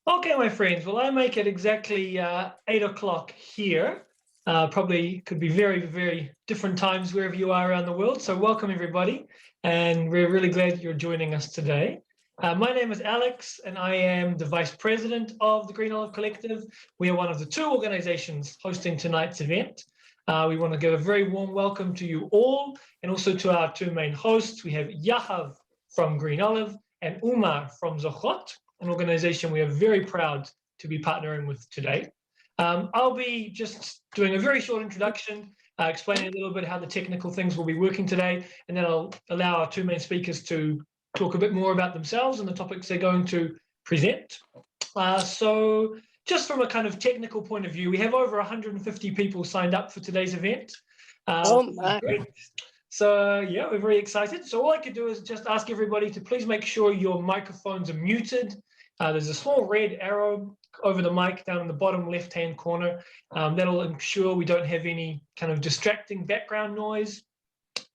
Okay, my friends. Well, I make it exactly 8 o'clock here. Probably could be very, very different times wherever you are around the world. So welcome, everybody. And we're really glad you're joining us today. My name is Alex, and I am the Vice President of the Green Olive Collective. We are one of the two organizations hosting tonight's event. We want to give a very warm welcome to you all, and also to our two main hosts. We have Yahav from Green Olive and Umar from Zochrot, an organization we are very proud to be partnering with today. I'll be just doing a very short introduction, explaining a little bit how the technical things will be working today, and then I'll allow our two main speakers to talk a bit more about themselves and the topics they're going to present. So just from a kind of technical point of view, we have over 150 people signed up for today's event. Great. So yeah, we're very excited. So all I could do is just ask everybody to please make sure your microphones are muted. There's a small red arrow over the mic down in the bottom left-hand corner. That'll ensure we don't have any kind of distracting background noise.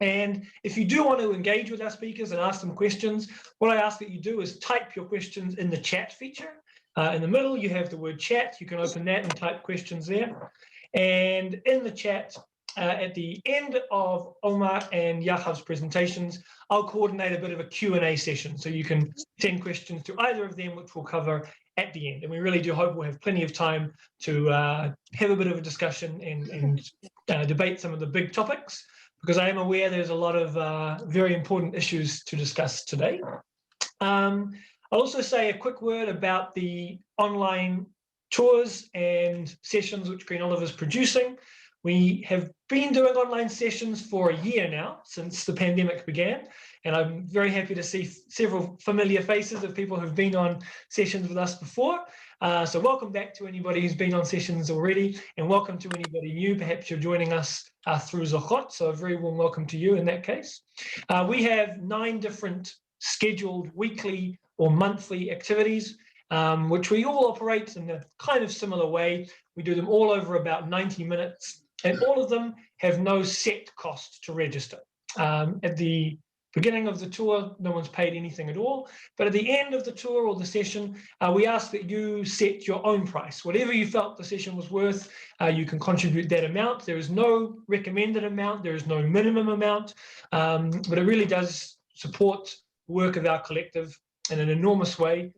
And if you do want to engage with our speakers and ask them questions, what I ask that you do is type your questions in the chat feature. In the middle, you have the word chat. You can open that and type questions there. And in the chat, at the end of Omar and Yahav's presentations, I'll coordinate a bit of a Q&A session. So you can send questions to either of them, which we'll cover at the end. And we really do hope we'll have plenty of time to have a bit of a discussion and debate some of the big topics, because I am aware there's a lot of very important issues to discuss today. I'll also say a quick word about the online tours and sessions which Green Olive is producing. We have been doing online sessions for a year now, since the pandemic began, and I'm very happy to see several familiar faces of people who've been on sessions with us before. So welcome back to anybody who's been on sessions already, and welcome to anybody new. Perhaps you're joining us through Zochrot, so a very warm welcome to you in that case. We have 9 different scheduled weekly or monthly activities, which we all operate in a kind of similar way. We do them all over about 90 minutes, and all of them have no set cost to register. At the beginning of the tour, no one's paid anything at all, but at the end of the tour or the session, we ask that you set your own price. Whatever you felt the session was worth, you can contribute that amount. There is no recommended amount, there is no minimum amount, but it really does support the work of our collective in an enormous way.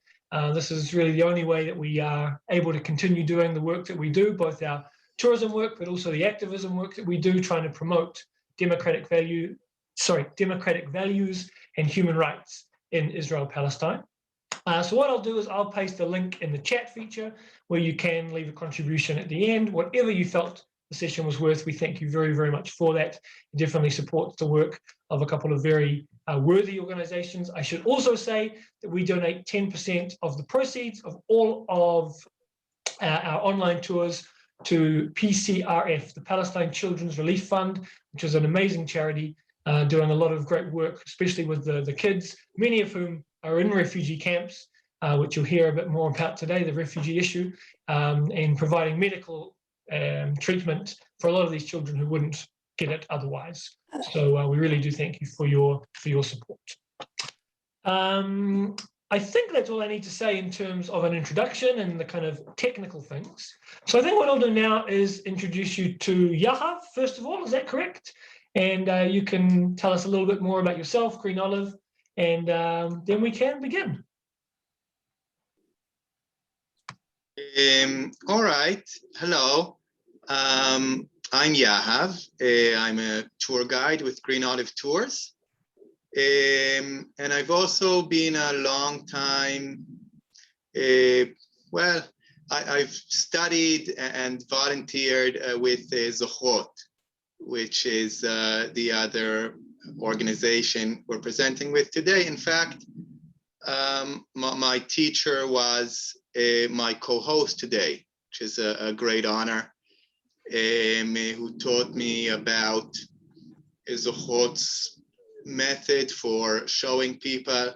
This is really the only way that we are able to continue doing the work that we do, both our tourism work, but also the activism work that we do, trying to promote democratic values and human rights in Israel-Palestine. So what I'll do is I'll paste a link in the chat feature where you can leave a contribution at the end. Whatever you felt the session was worth, we thank you very, very much for that. It definitely supports the work of a couple of very worthy organizations. I should also say that we donate 10% of the proceeds of all of our online tours to PCRF, the Palestine Children's Relief Fund, which is an amazing charity doing a lot of great work, especially with the kids, many of whom are in refugee camps, which you'll hear a bit more about today, the refugee issue, and providing medical treatment for a lot of these children who wouldn't get it otherwise. So we really do thank you for your support. I think that's all I need to say in terms of an introduction and the kind of technical things. So I think what I'll do now is introduce you to Yahav, first of all, is that correct? And you can tell us a little bit more about yourself, Green Olive, and then we can begin. All right, hello. I'm Yahav. I'm a tour guide with Green Olive Tours. And I've also been a long time, well, I've studied and volunteered with Zochrot, which is the other organization we're presenting with today. In fact, my teacher was my co-host today, which is a great honor, who taught me about Zochrot's method for showing people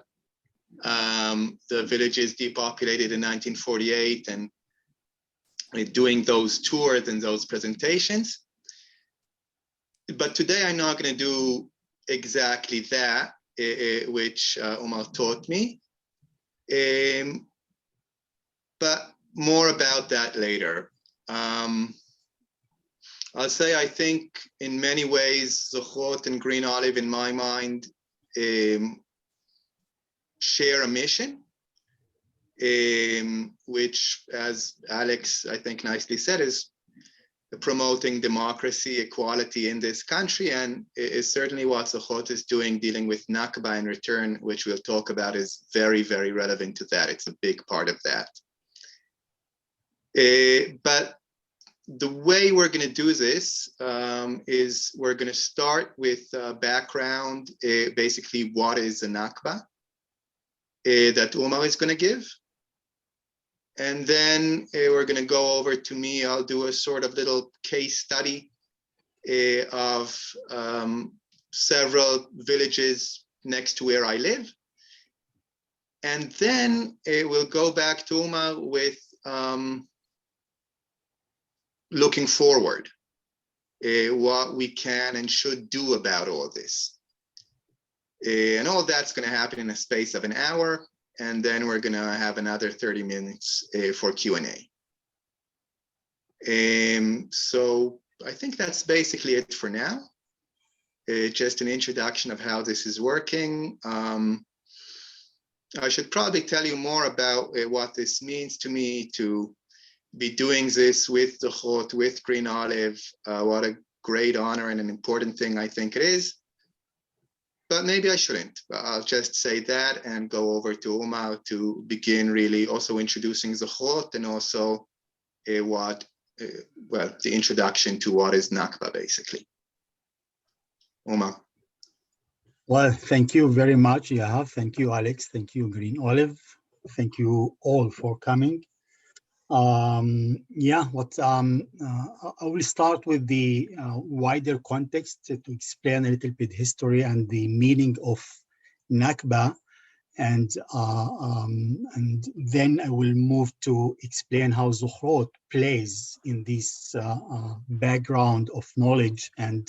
the villages depopulated in 1948 and doing those tours and those presentations. But today I'm not going to do exactly that, which Umar taught me. but more about that later. I'll say I think in many ways, Zochrot and Green Olive, in my mind, share a mission, which, as Alex, I think, nicely said, is promoting democracy, equality in this country, and is certainly what Zochrot is doing, dealing with Nakba in return, which we'll talk about, is very, very relevant to that. It's a big part of that. But the way we're going to do this is we're going to start with background, basically what is a Nakba that Umar is going to give. And then we're going to go over to me. I'll do a sort of little case study of several villages next to where I live. And then we'll go back to Umar with looking forward, what we can and should do about all this. And all that's going to happen in a space of an hour. And then we're going to have another 30 minutes for Q&A. So I think that's basically it for now. Just an introduction of how this is working. I should probably tell you more about what this means to me to be doing this with Zochrot, with Green Olive. What a great honor and an important thing I think it is. But maybe I shouldn't. I'll just say that and go over to Umar to begin really also introducing Zochrot and also well, the introduction to what is Nakba, basically. Umar. Well, thank you very much, Yahav. Thank you, Alex. Thank you, Green Olive. Thank you all for coming. I will start with the wider context to explain a little bit history and the meaning of Nakba, and then I will move to explain how Zochrot plays in this background of knowledge and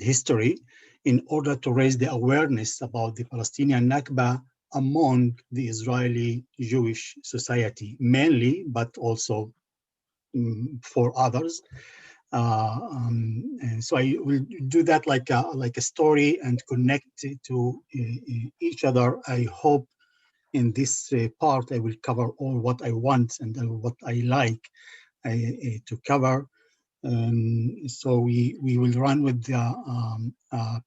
history in order to raise the awareness about the Palestinian Nakba among the Israeli Jewish society, mainly, but also for others. So I will do that like a story and connect it to each other. I hope in this part I will cover all what I want and what I like to cover. So we will run with the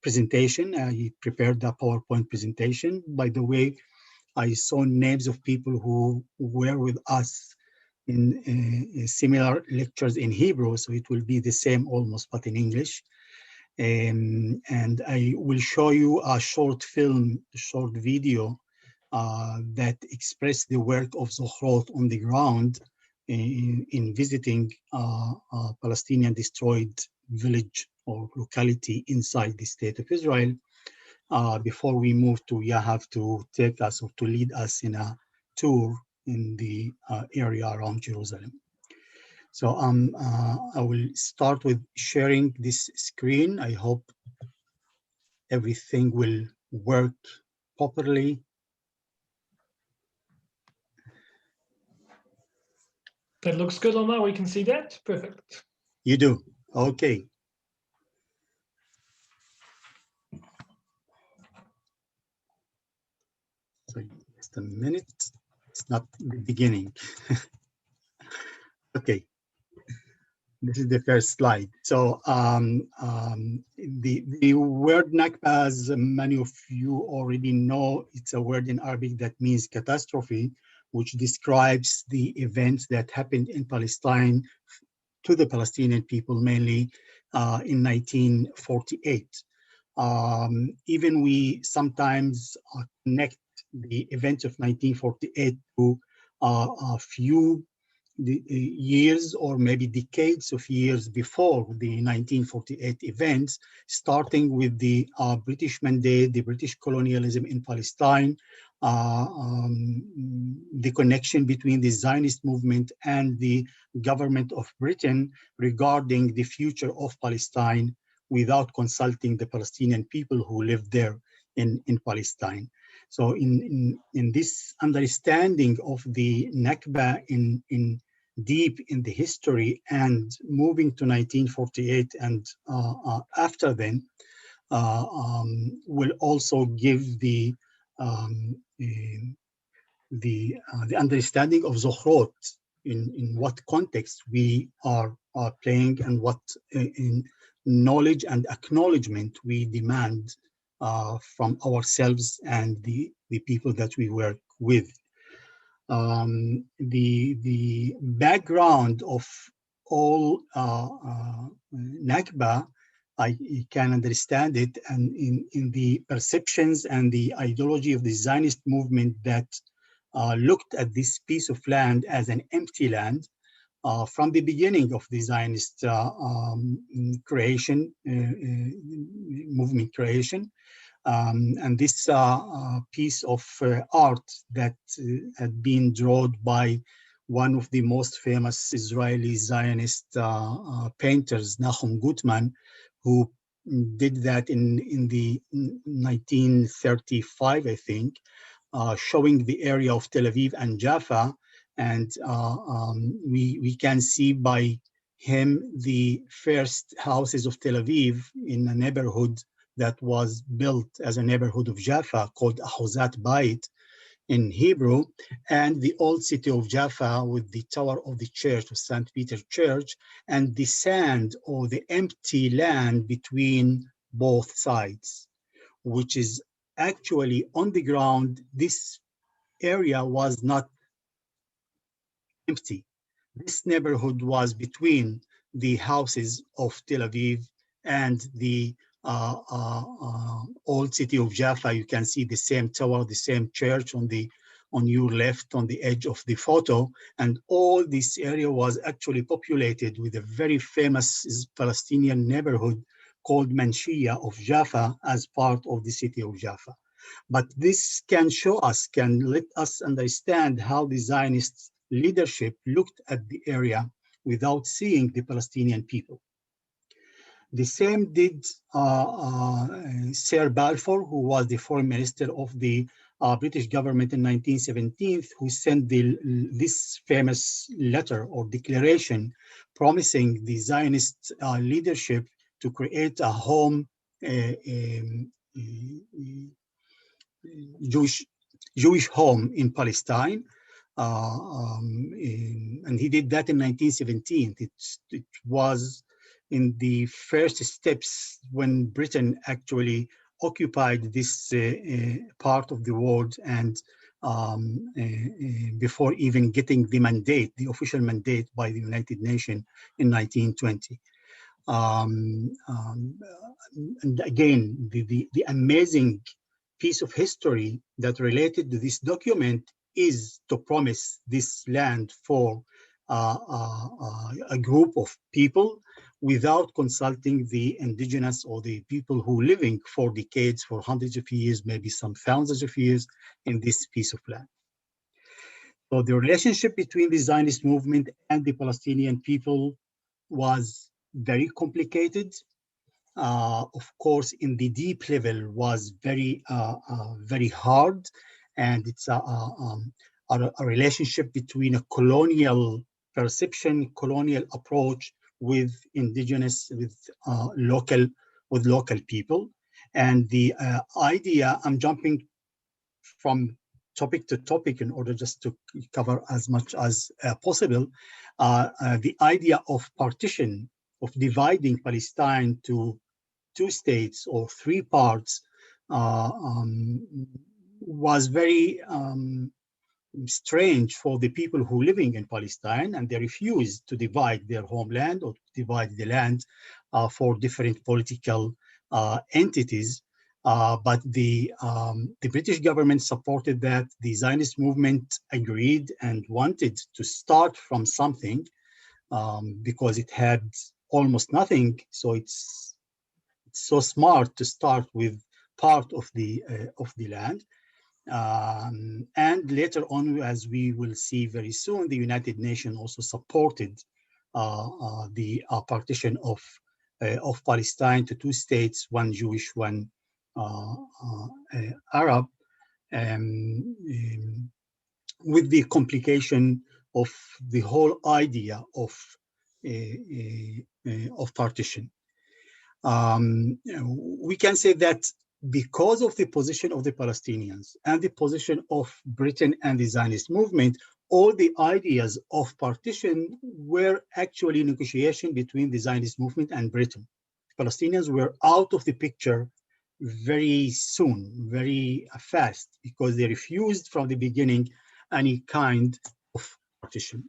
presentation. I prepared the PowerPoint presentation. By the way, I saw names of people who were with us in similar lectures in Hebrew, so it will be the same almost, but in English. And I will show you a short film, a short video that express the work of Zochrot on the ground in visiting a Palestinian destroyed village or locality inside the state of Israel, before we move to Yahav to take us or to lead us in a tour in the area around Jerusalem. So I will start with sharing this screen. I hope everything will work properly. That looks good, Omar. We can see that. Perfect. You do? Okay. So just a minute. It's not the beginning. Okay. This is the first slide. So the word Nakba, as many of you already know, it's a word in Arabic that means catastrophe, which describes the events that happened in Palestine to the Palestinian people, mainly in 1948. Even we sometimes connect the events of 1948 to a few years or maybe decades of years before the 1948 events, starting with the British mandate, the British colonialism in Palestine, the connection between the Zionist movement and the government of Britain regarding the future of Palestine without consulting the Palestinian people who lived there in Palestine. So in this understanding of the Nakba in deep in the history and moving to 1948 and after then, will also give the understanding of Zochrot in what context we are playing and what in knowledge and acknowledgement we demand from ourselves and the people that we work with. The background of all Nakba, I can understand it, and in the perceptions and the ideology of the Zionist movement that looked at this piece of land as an empty land from the beginning of the Zionist creation, movement creation. And this piece of art that had been drawn by one of the most famous Israeli Zionist painters, Nahum Gutman, who did that in the 1935, I think, showing the area of Tel Aviv and Jaffa. And we can see by him the first houses of Tel Aviv in a neighborhood that was built as a neighborhood of Jaffa called Ahuzat Bait in Hebrew, and the old city of Jaffa with the tower of the church of St. Peter Church, and the sand or the empty land between both sides, which is actually on the ground. This area was not empty. This neighborhood was between the houses of Tel Aviv and the old city of Jaffa. You can see the same tower, the same church on your left, on the edge of the photo. And all this area was actually populated with a very famous Palestinian neighborhood called Manshia of Jaffa as part of the city of Jaffa. But this can show us, can let us understand how the Zionist leadership looked at the area without seeing the Palestinian people. The same did Sir Balfour, who was the foreign minister of the British government in 1917, who sent this famous letter or declaration promising the Zionist leadership to create a home, Jewish home in Palestine. And he did that in 1917. It was in the first steps when Britain actually occupied this part of the world, and before even getting the mandate, the official mandate by the United Nations in 1920. And again, the amazing piece of history that related to this document is to promise this land for a group of people without consulting the indigenous or the people who are living for decades, for hundreds of years, maybe some thousands of years in this piece of land. So the relationship between the Zionist movement and the Palestinian people was very complicated. Of course, in the deep level was very hard, and it's a relationship between a colonial perception, colonial approach with indigenous, with local people. And the idea, I'm jumping from topic to topic in order just to cover as much as possible. The idea of partition, of dividing Palestine to 2 states or 3 parts was very strange for the people who are living in Palestine, and they refused to divide their homeland or to divide the land for different political entities. But the British government supported that. The Zionist movement agreed and wanted to start from something because it had almost nothing. So it's so smart to start with part of the land. And later on, as we will see very soon, the United Nations also supported the partition of Palestine to 2 states, one Jewish, one Arab. with the complication of the whole idea of partition. We can say that because of the position of the Palestinians and the position of Britain and the Zionist movement, all the ideas of partition were actually negotiation between the Zionist movement and Britain. Palestinians were out of the picture very soon, very fast, because they refused from the beginning any kind of partition.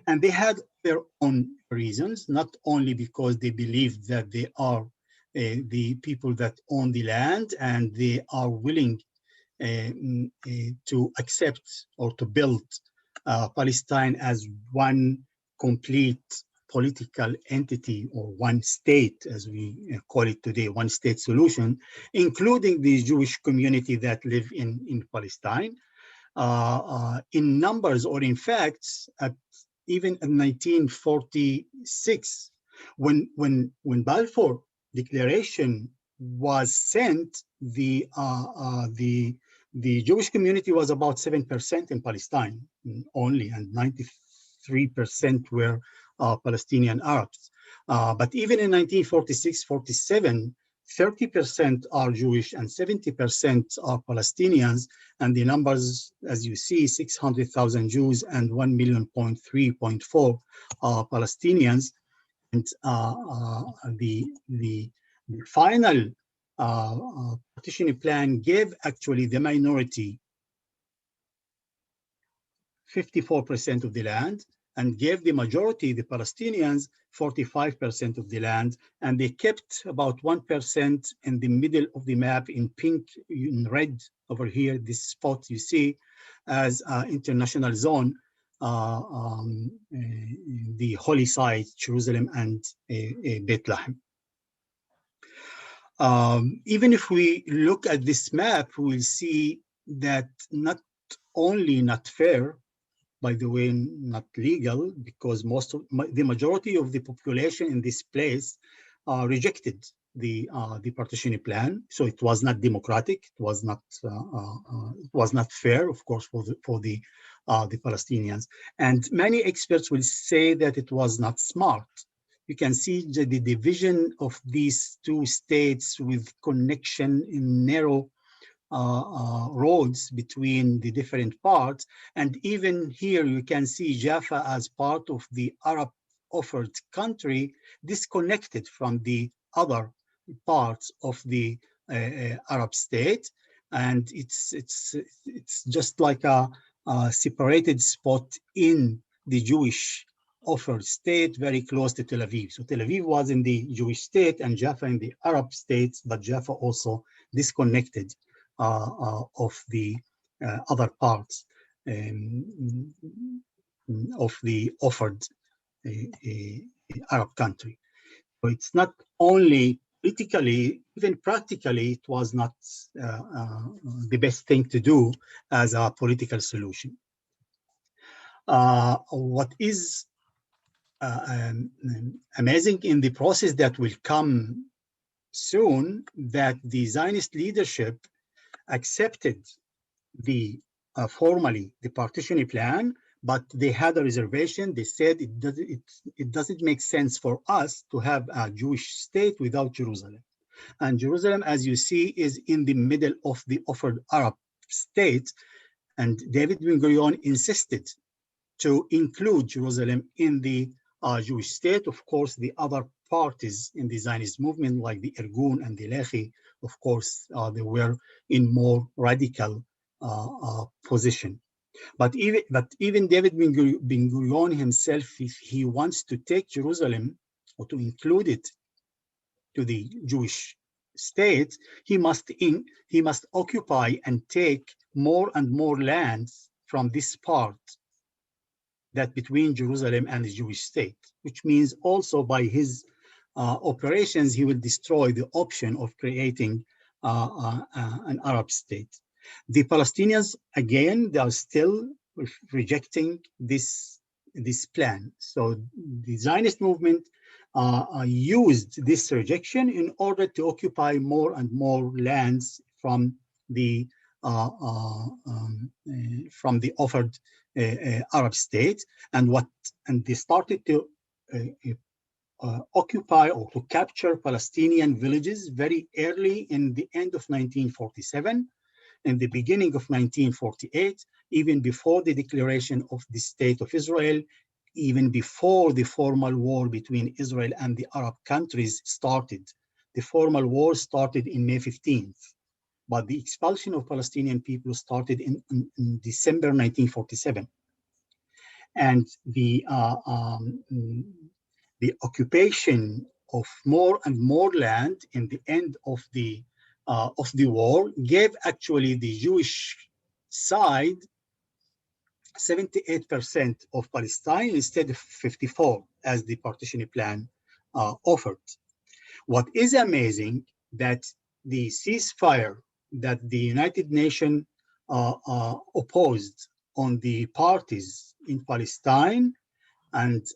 And they had their own reasons, not only because they believed that they are the people that own the land and they are willing to accept or to build Palestine as one complete political entity, or one state, as we call it today, one state solution, including the Jewish community that live in Palestine. In numbers or in facts, even in 1946, when Balfour Declaration was sent, the Jewish community was about 7% in Palestine only, and 93% were Palestinian Arabs. But even in 1946-47, 30% are Jewish and 70% are Palestinians, and the numbers, as you see, 600,000 Jews and 1,300,000 Palestinians. And the final partition plan gave actually the minority 54% of the land, and gave the majority, the Palestinians, 45% of the land, and they kept about 1% in the middle of the map in pink, in red over here, this spot you see as international zone, the holy sites, Jerusalem and Bethlehem. Even if we look at this map, we'll see that not only not fair, by the way, not legal, because the majority of the population in this place rejected the partition plan. So it was not democratic. It was not fair, of course, for the Palestinians. And many experts will say that it was not smart. You can see the division of these two states with connection in narrow roads between the different parts. And even here you can see Jaffa as part of the Arab offered country, disconnected from the other parts of the Arab state. And it's just like a separated spot in the Jewish offered state, very close to Tel Aviv. So Tel Aviv was in the Jewish state and Jaffa in the Arab states, but Jaffa also disconnected of the other parts of the offered Arab country. So it's not only politically, even practically, it was not the best thing to do as a political solution. What is amazing in the process that will come soon, that the Zionist leadership accepted formally the partition plan, but they had a reservation. They said it doesn't make sense for us to have a Jewish state without Jerusalem. And Jerusalem, as you see, is in the middle of the offered Arab state. And David Ben-Gurion insisted to include Jerusalem in the Jewish state. Of course, the other parties in the Zionist movement, like the Irgun and the Lehi, of course, they were in more radical position. But even David Ben-Gurion himself, if he wants to take Jerusalem or to include it to the Jewish state, he must occupy and take more and more lands from this part that between Jerusalem and the Jewish state, which means also by his operations, he will destroy the option of creating an Arab state. The Palestinians, again, they are still rejecting this plan. So the Zionist movement used this rejection in order to occupy more and more lands from the from the offered Arab state, and they started to occupy or to capture Palestinian villages very early in the end of 1947, in the beginning of 1948, even before the declaration of the State of Israel, even before the formal war between Israel and the Arab countries started. The formal war started in May 15th, but the expulsion of Palestinian people started in December 1947. And the occupation of more and more land in the end of the war gave actually the Jewish side 78% of Palestine instead of 54 as the partition plan offered. What is amazing that the ceasefire that the United Nations opposed on the parties in Palestine, and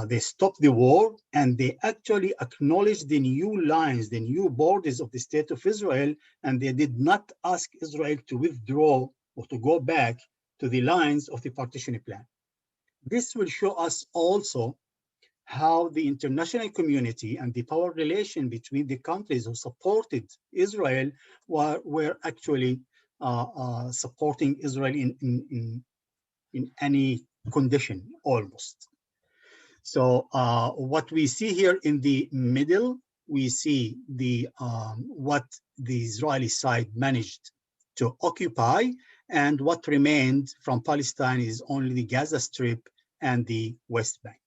they stopped the war, and they actually acknowledged the new lines, the new borders of the State of Israel, and they did not ask Israel to withdraw or to go back to the lines of the partition plan. This will show us also how the international community and the power relation between the countries who supported Israel were actually supporting Israel in any condition almost. So what we see here in the middle, we see the what the Israeli side managed to occupy, and what remained from Palestine is only the Gaza Strip and the West Bank.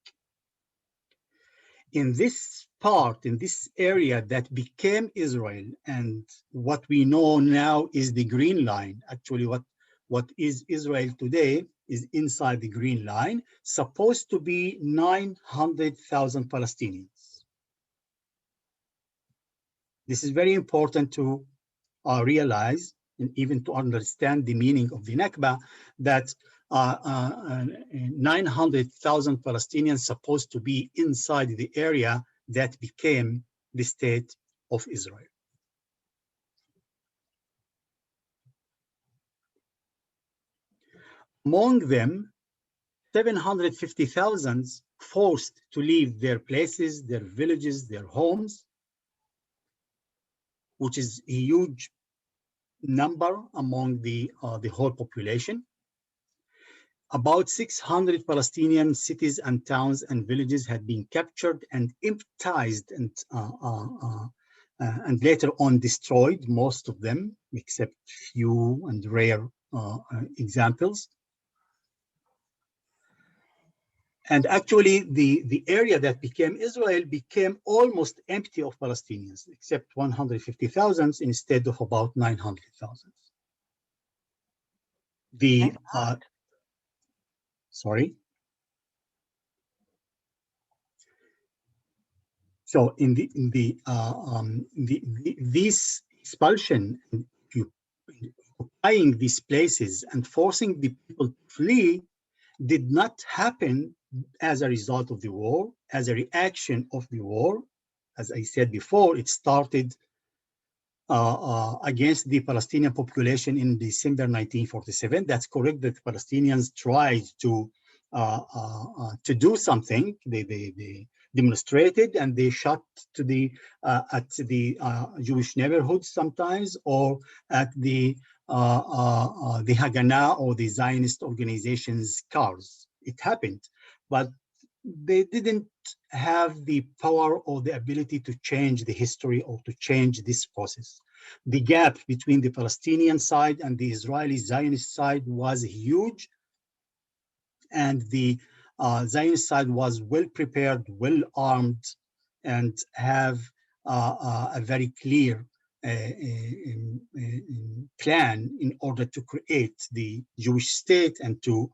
In this part, in this area that became Israel, and what we know now is the Green Line, actually what is Israel today is inside the Green Line, supposed to be 900,000 Palestinians. This is very important to realize, and even to understand the meaning of the Nakba, that 900,000 Palestinians supposed to be inside the area that became the State of Israel. Among them, 750,000 forced to leave their places, their villages, their homes, which is a huge number among the whole population. About 600 Palestinian cities and towns and villages had been captured and emptied and later on destroyed, most of them, except few and rare examples. And actually, the area that became Israel became almost empty of Palestinians, except 150,000 instead of about 900,000. Sorry. So this expulsion, occupying these places and forcing the people to flee, did not happen as a result of the war, as a reaction of the war. As I said before, it started against the Palestinian population in December 1947. That's correct that the Palestinians tried to do something. They demonstrated and they shot to at the Jewish neighborhoods sometimes, or at the Haganah or the Zionist organizations' cars. It happened, but they didn't have the power or the ability to change the history or to change this process. The gap between the Palestinian side and the Israeli Zionist side was huge, and the Zionist side was well prepared, well armed, and have a very clear plan in order to create the Jewish state and to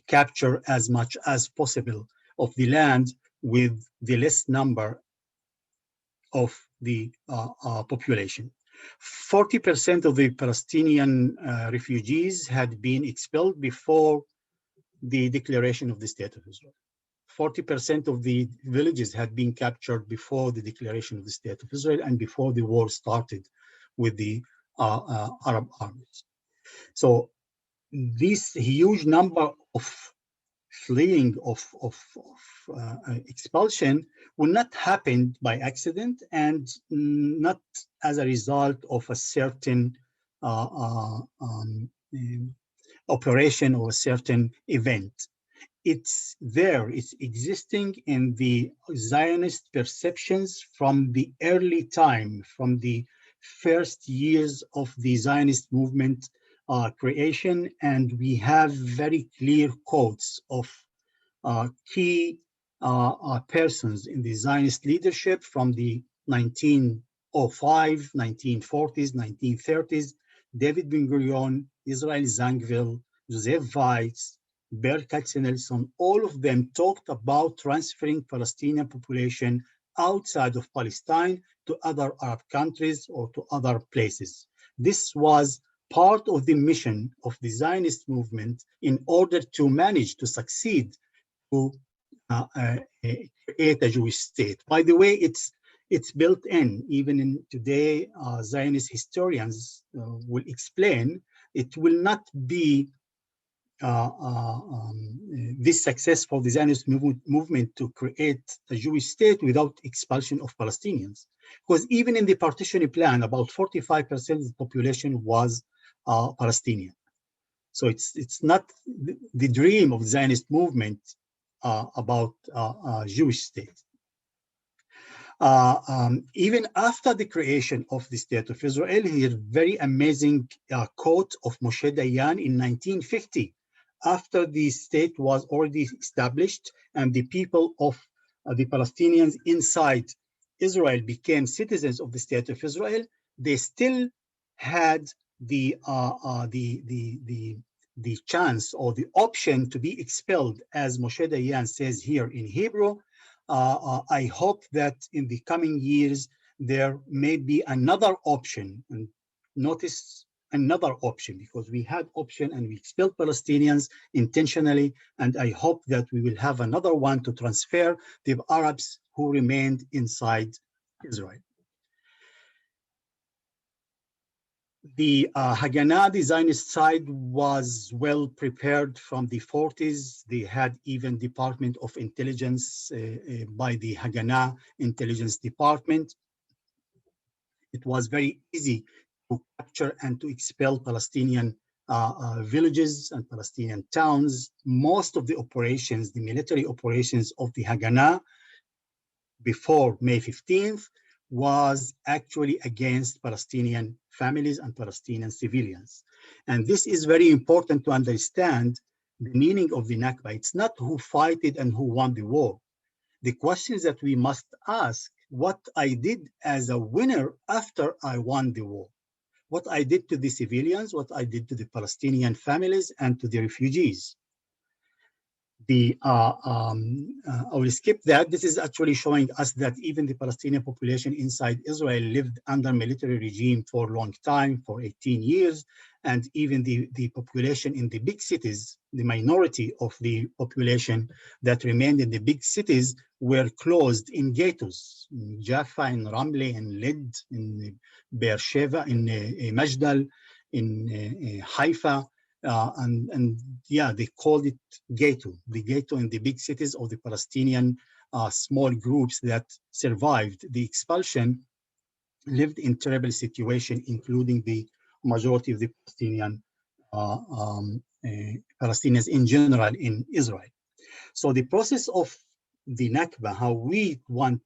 capture as much as possible of the land with the less number of the population. 40% of the Palestinian refugees had been expelled before the declaration of the State of Israel. 40% of the villages had been captured before the declaration of the State of Israel and before the war started with the Arab armies. So this huge number of fleeing of expulsion will not happen by accident and not as a result of a certain operation or a certain event. It's there, it's existing in the Zionist perceptions from the early time, from the first years of the Zionist movement creation, and we have very clear quotes of key persons in the Zionist leadership from the 1905, 1940s, 1930s, David Ben-Gurion, Israel Zangwill, Joseph Weitz, Ber Katzenelson, all of them talked about transferring Palestinian population outside of Palestine to other Arab countries or to other places. This was part of the mission of the Zionist movement in order to manage to succeed to create a Jewish state. By the way, it's built in, even in today, Zionist historians will explain, it will not be this successful the Zionist movement to create a Jewish state without expulsion of Palestinians. Because even in the partition plan, about 45% of the population was Palestinian. So it's not the dream of the Zionist movement about a Jewish state. Even after the creation of the State of Israel, here's a very amazing quote of Moshe Dayan in 1950, after the state was already established and the people of the Palestinians inside Israel became citizens of the State of Israel. They still had the chance or the option to be expelled, as Moshe Dayan says here in Hebrew. I hope that in the coming years there may be another option, and notice another option, because we had option and we expelled Palestinians intentionally, and I hope that we will have another one to transfer the Arabs who remained inside Israel. The Haganah, the Zionist side, was well prepared from the 40s. They had even Department of Intelligence by the Haganah Intelligence Department. It was very easy to capture and to expel Palestinian villages and Palestinian towns. Most of the operations, the military operations of the Haganah before May 15th was actually against Palestinian families and Palestinian civilians. And this is very important to understand the meaning of the Nakba. It's not who fought it and who won the war. The questions that we must ask, what I did as a winner after I won the war, what I did to the civilians, what I did to the Palestinian families and to the refugees. I will skip that. This is actually showing us that even the Palestinian population inside Israel lived under military regime for a long time, for 18 years. And even the population in the big cities, the minority of the population that remained in the big cities were closed in ghettos, in Jaffa, in Ramle, in Lid, in Beersheba, in Majdal, in Haifa. And yeah, they called it ghetto, the ghetto in the big cities of the Palestinian small groups that survived the expulsion lived in terrible situation, including the majority of the Palestinians in general in Israel. So the process of the Nakba, how we want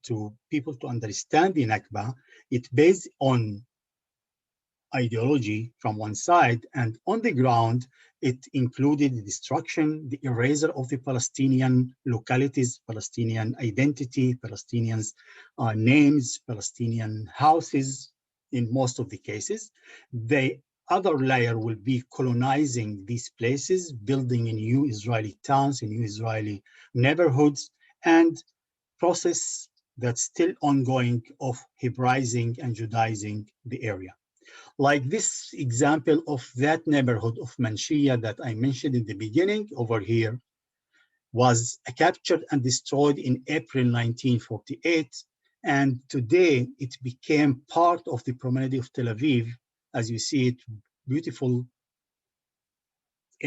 people to understand the Nakba, it's based on ideology from one side, and on the ground, it included the destruction, the erasure of the Palestinian localities, Palestinian identity, Palestinians' names, Palestinian houses in most of the cases. The other layer will be colonizing these places, building in new Israeli towns, in new Israeli neighborhoods, and process that's still ongoing of Hebraizing and Judaizing the area. Like this example of that neighborhood of Manshia that I mentioned in the beginning over here was captured and destroyed in April 1948. And today it became part of the promenade of Tel Aviv as you see it, beautiful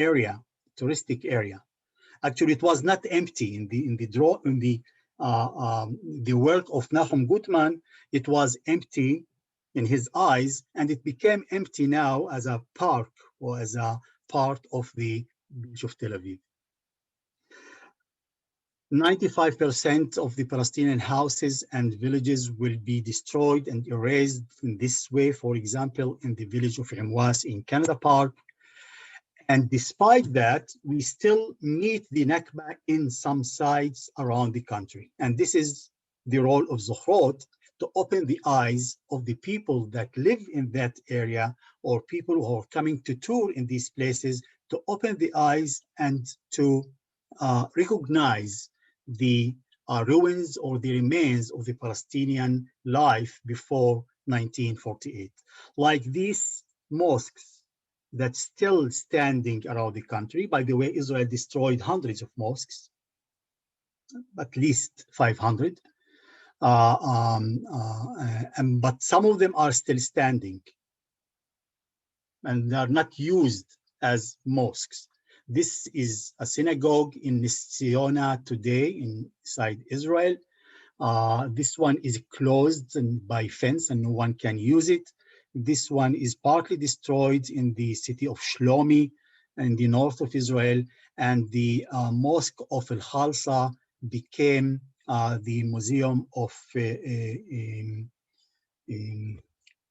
area, touristic area. Actually, it was not empty in the work of Nahum Gutman. It was empty in his eyes, and it became empty now as a park or as a part of the beach of Tel Aviv. 95% of the Palestinian houses and villages will be destroyed and erased in this way. For example, in the village of Imwas in Canada Park. And despite that, we still meet the Nakba in some sites around the country. And this is the role of Zochrot, to open the eyes of the people that live in that area, or people who are coming to tour in these places, to open the eyes and to recognize the ruins or the remains of the Palestinian life before 1948. Like these mosques that's still standing around the country. By the way, Israel destroyed hundreds of mosques, at least 500. But some of them are still standing and they are not used as mosques. This is a synagogue in Nis today inside Israel. This one is closed and by fence and no one can use it. This one is partly destroyed in the city of Shlomi in the north of Israel, and the mosque of Al-Khalsa became the museum of Kiryat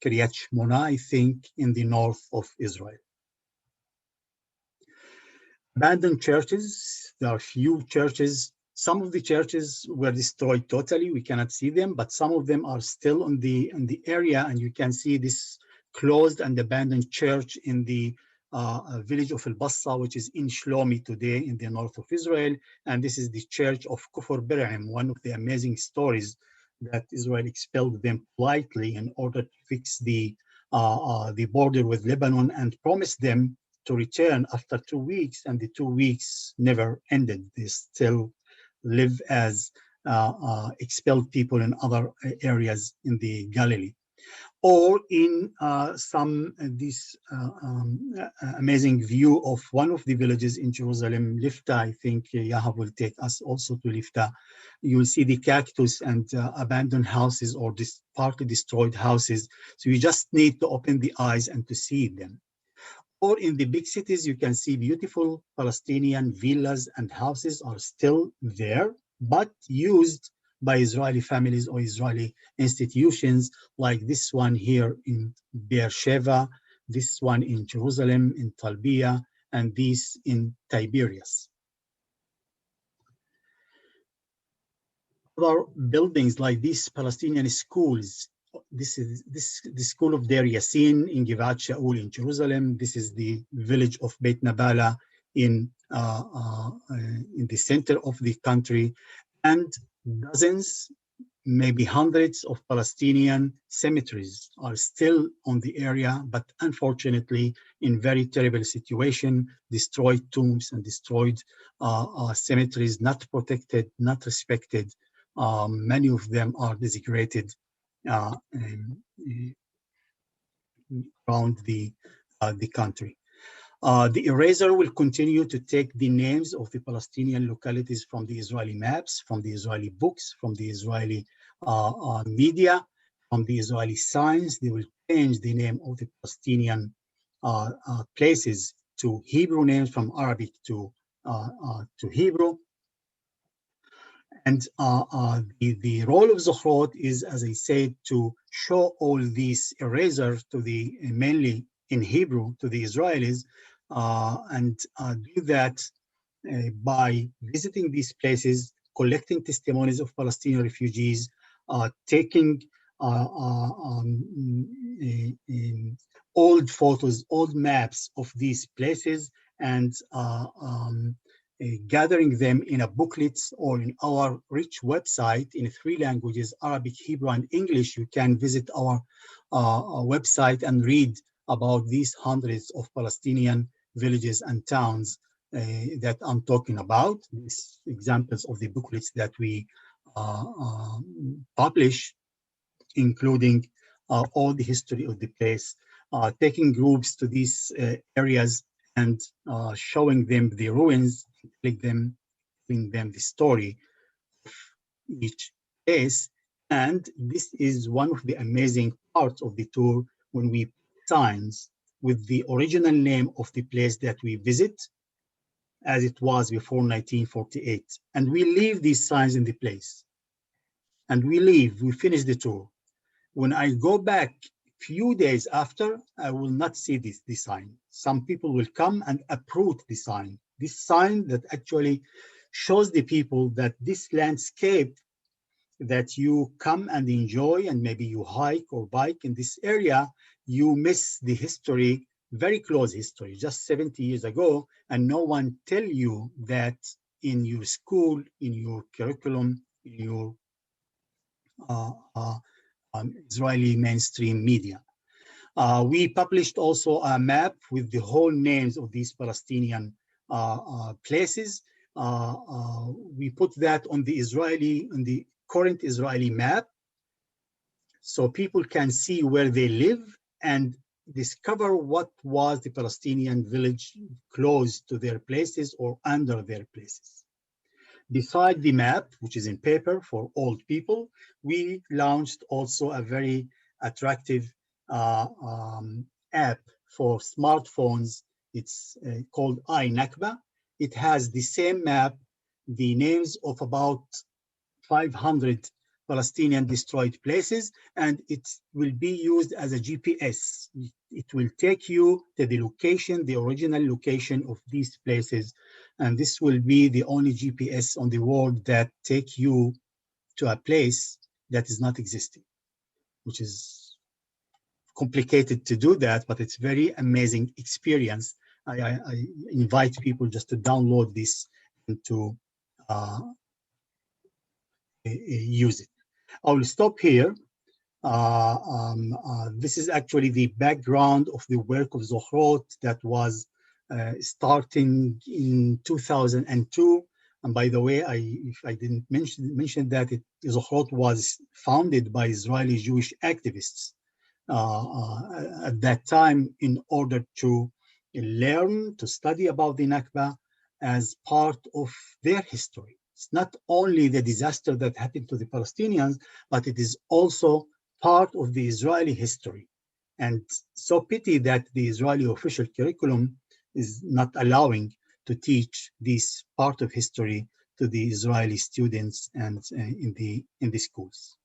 Shmona, I think, in the north of Israel. Abandoned churches, there are few churches. Some of the churches were destroyed totally, we cannot see them, but some of them are still in the area, and you can see this closed and abandoned church in the village of Al-Bassa, which is in Shlomi today in the north of Israel. And this is the church of Kufr Bir'im, one of the amazing stories that Israel expelled them politely in order to fix the border with Lebanon and promised them to return after 2 weeks, and the 2 weeks never ended. They still live as expelled people in other areas in the Galilee. Or in this amazing view of one of the villages in Jerusalem, Lifta. I think Yahav will take us also to Lifta. You will see the cactus and abandoned houses or partly destroyed houses. So you just need to open the eyes and to see them. Or in the big cities, you can see beautiful Palestinian villas and houses are still there, but used by Israeli families or Israeli institutions, like this one here in Beersheba, this one in Jerusalem, in Talbiya, and this in Tiberias. Other buildings like these Palestinian schools. This is the school of Deir Yassin in Givat Shaul in Jerusalem. This is the village of Beit Nabala in the center of the country, and dozens, maybe hundreds of Palestinian cemeteries are still on the area, but unfortunately in very terrible situation, destroyed tombs and destroyed cemeteries, not protected, not respected. Many of them are desecrated around the country. The eraser will continue to take the names of the Palestinian localities from the Israeli maps, from the Israeli books, from the Israeli media, from the Israeli signs. They will change the name of the Palestinian places to Hebrew names, from Arabic to Hebrew. And the role of Zochrot is, as I said, to show all these erasers to the, mainly in Hebrew, to the Israelis, and do that by visiting these places, collecting testimonies of Palestinian refugees, taking old photos, old maps of these places, and gathering them in a booklets or in our rich website in 3 languages, Arabic, Hebrew, and English. You can visit our website and read about these hundreds of Palestinian villages and towns that I'm talking about. These examples of the booklets that we publish, including all the history of the place, taking groups to these areas and showing them the ruins, telling them the story of each place. And this is one of the amazing parts of the tour, when we put signs with the original name of the place that we visit as it was before 1948. And we leave these signs in the place. And we finish the tour. When I go back few days after, I will not see this sign. Some people will come and uproot the sign. This sign that actually shows the people that this landscape that you come and enjoy, and maybe you hike or bike in this area, you miss the history, very close history, just 70 years ago, and no one tell you that in your school, in your curriculum, in your Israeli mainstream media. We published also a map with the whole names of these Palestinian places. We put that on the current Israeli map, so people can see where they live and discover what was the Palestinian village close to their places or under their places. Beside the map, which is in paper for old people, we launched also a very attractive app for smartphones. It's called Nakba. It has the same map, the names of about 500 Palestinian destroyed places, and it will be used as a GPS. It will take you to the location, the original location of these places. And this will be the only GPS on the world that take you to a place that is not existing, which is complicated to do that, but it's very amazing experience. I invite people just to download this and to use it. I will stop here. This is actually the background of the work of Zochrot that was starting in 2002. And by the way, if I didn't mention that, Zochrot was founded by Israeli Jewish activists at that time in order to learn, to study about the Nakba as part of their history. It's not only the disaster that happened to the Palestinians, but it is also part of the Israeli history. And so pity that the Israeli official curriculum is not allowing to teach this part of history to the Israeli students and in the schools.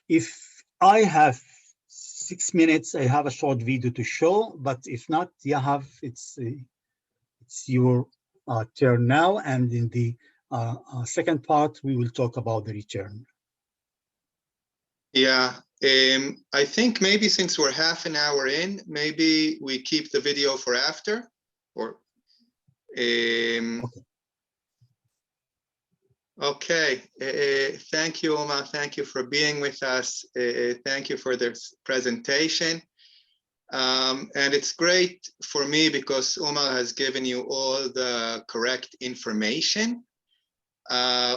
If I have 6 minutes, I have a short video to show, but if not, Yahav, it's your turn now, and in the second part, we will talk about the return. Yeah, I think maybe since we're half an hour in, maybe we keep the video for after, or okay. Thank you, Umar. Thank you for being with us. Thank you for this presentation. And it's great for me because Umar has given you all the correct information,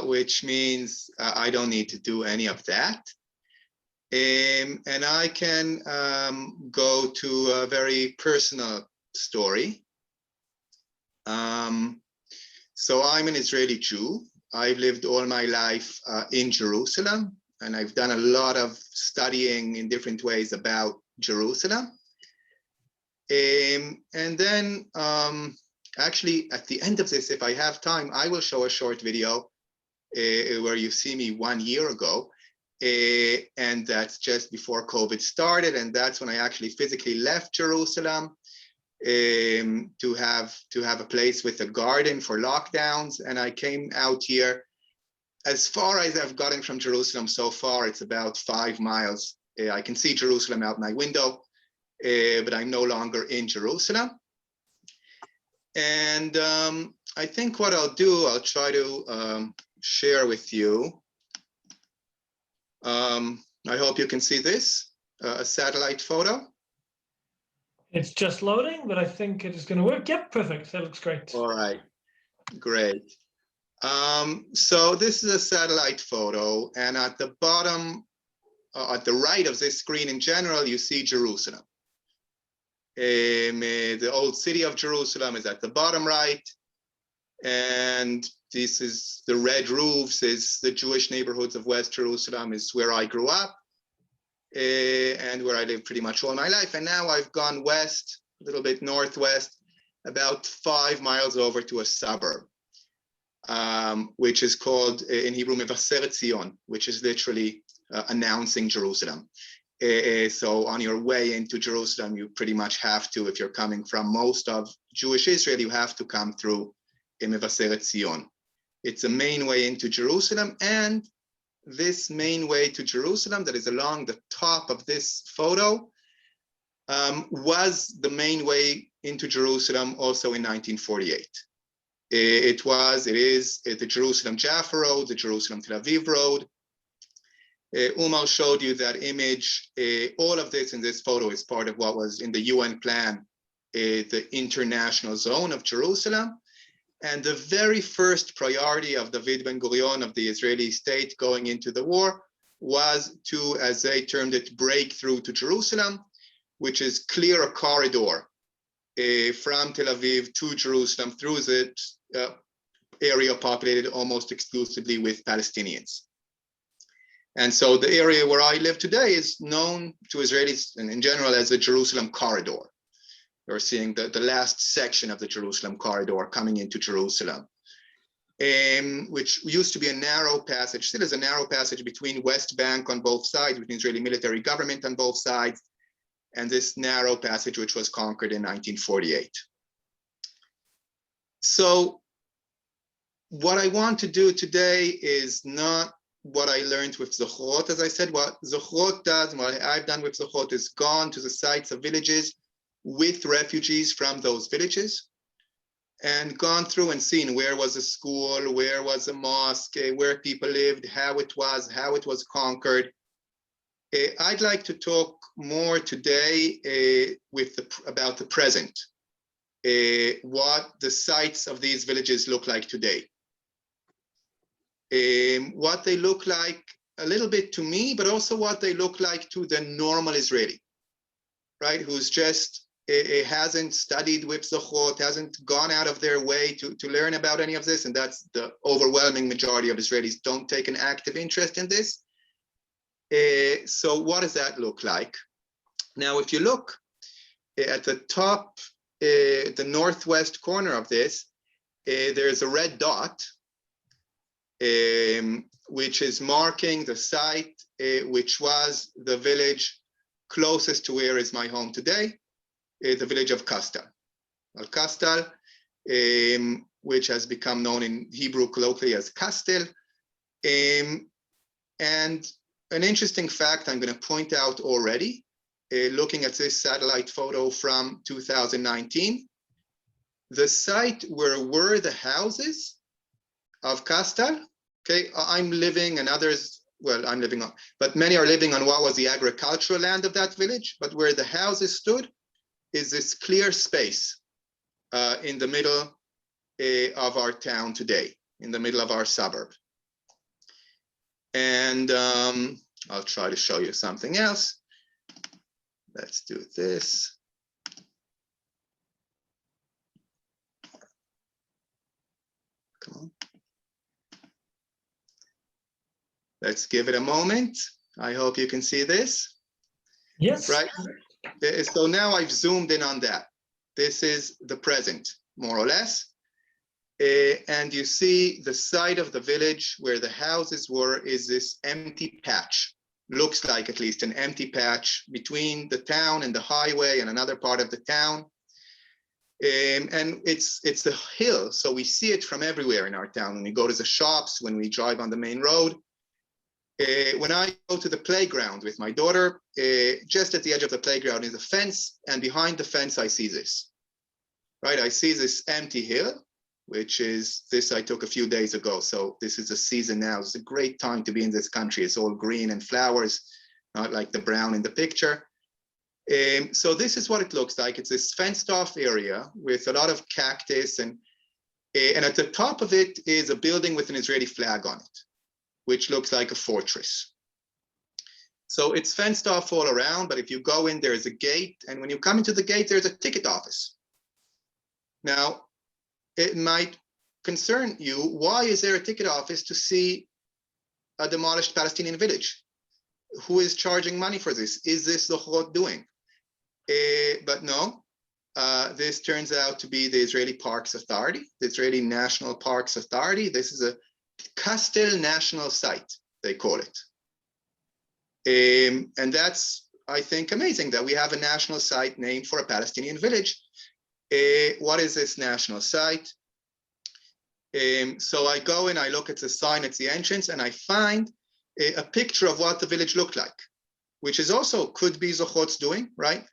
which means I don't need to do any of that. And I can go to a very personal story. So I'm an Israeli Jew. I've lived all my life in Jerusalem, and I've done a lot of studying in different ways about Jerusalem. And then actually at the end of this, if I have time, I will show a short video where you see me 1 year ago. And that's just before COVID started. And that's when I actually physically left Jerusalem to have a place with a garden for lockdowns. And I came out here. As far as I've gotten from Jerusalem so far, it's about 5 miles. I can see Jerusalem out my window, but I'm no longer in Jerusalem. And I think what I'll do, I'll try to share with you. I hope you can see this, a satellite photo. It's just loading, but I think it is going to work. Yep, perfect. That looks great. All right, great. So this is a satellite photo, and at the bottom at the right of this screen in general, you see Jerusalem. The old city of Jerusalem is at the bottom right. And this is the red roofs, is the Jewish neighborhoods of West Jerusalem, is where I grew up and where I lived pretty much all my life. And now I've gone west, a little bit northwest, about 5 miles over to a suburb, which is called in Hebrew Mevaseret Zion, which is literally announcing Jerusalem. So on your way into Jerusalem, you pretty much have to, if you're coming from most of Jewish Israel, you have to come through Mevaseret Zion. It's a main way into Jerusalem, and this main way to Jerusalem that is along the top of this photo was the main way into Jerusalem also in 1948. It is the Jerusalem Jaffa Road, the Jerusalem Tel Aviv Road. Umar showed you that image. All of this in this photo is part of what was in the UN plan, the international zone of Jerusalem. And the very first priority of David Ben-Gurion, of the Israeli state going into the war, was to, as they termed it, break through to Jerusalem, which is clear a corridor from Tel Aviv to Jerusalem through the area populated almost exclusively with Palestinians. And so the area where I live today is known to Israelis and in general as the Jerusalem corridor. You're seeing the last section of the Jerusalem corridor coming into Jerusalem, which used to be a narrow passage, still is a narrow passage between West Bank on both sides, between Israeli military government on both sides, and this narrow passage which was conquered in 1948. So what I want to do today is not what I learned with Zochrot. As I said, what Zochrot does, and what I've done with Zochrot, is gone to the sites of villages with refugees from those villages and gone through and seen where was a school, where was a mosque, where people lived, how it was conquered. I'd like to talk more today about the present, what the sites of these villages look like today. What they look like a little bit to me, but also what they look like to the normal Israeli, right? Who's just hasn't studied with Zochrot, hasn't gone out of their way to learn about any of this. And that's the overwhelming majority of Israelis don't take an active interest in this. So what does that look like? Now, if you look at the top, the northwest corner of this, there's a red dot, which is marking the site, which was the village closest to where is my home today, the village of Kastal. Al-Kastal, which has become known in Hebrew colloquially as Kastel. And an interesting fact I'm going to point out already, looking at this satellite photo from 2019, the site where were the houses of Kastal, okay, I'm living and others, well, I'm living on, but many are living on what was the agricultural land of that village, but where the houses stood is this clear space in the middle of our town today, in the middle of our suburb. And I'll try to show you something else. Let's do this. Come on. Let's give it a moment. I hope you can see this. Yes. Right. So now I've zoomed in on that. This is the present, more or less. And you see the side of the village where the houses were is this empty patch. Looks like at least an empty patch between the town and the highway and another part of the town. And it's a hill, so we see it from everywhere in our town. When we go to the shops, when we drive on the main road. When I go to the playground with my daughter, just at the edge of the playground is a fence, and behind the fence I see this. Right, I see this empty hill, which is this I took a few days ago. So this is the season now. It's a great time to be in this country. It's all green and flowers, not like the brown in the picture. So this is what it looks like. It's this fenced off area with a lot of cactus, and at the top of it is a building with an Israeli flag on it, which looks like a fortress. So it's fenced off all around, but if you go in, there's a gate. And when you come into the gate, there's a ticket office. Now, it might concern you, why is there a ticket office to see a demolished Palestinian village? Who is charging money for this? Is this Zochrot doing? But no, this turns out to be the Israeli Parks Authority, the Israeli National Parks Authority. This is a Kastel National Site, they call it. And that's, I think, amazing that we have a national site named for a Palestinian village. What is this national site? So I go and I look at the sign at the entrance and I find a picture of what the village looked like, which is also could be Zochrot's doing, right?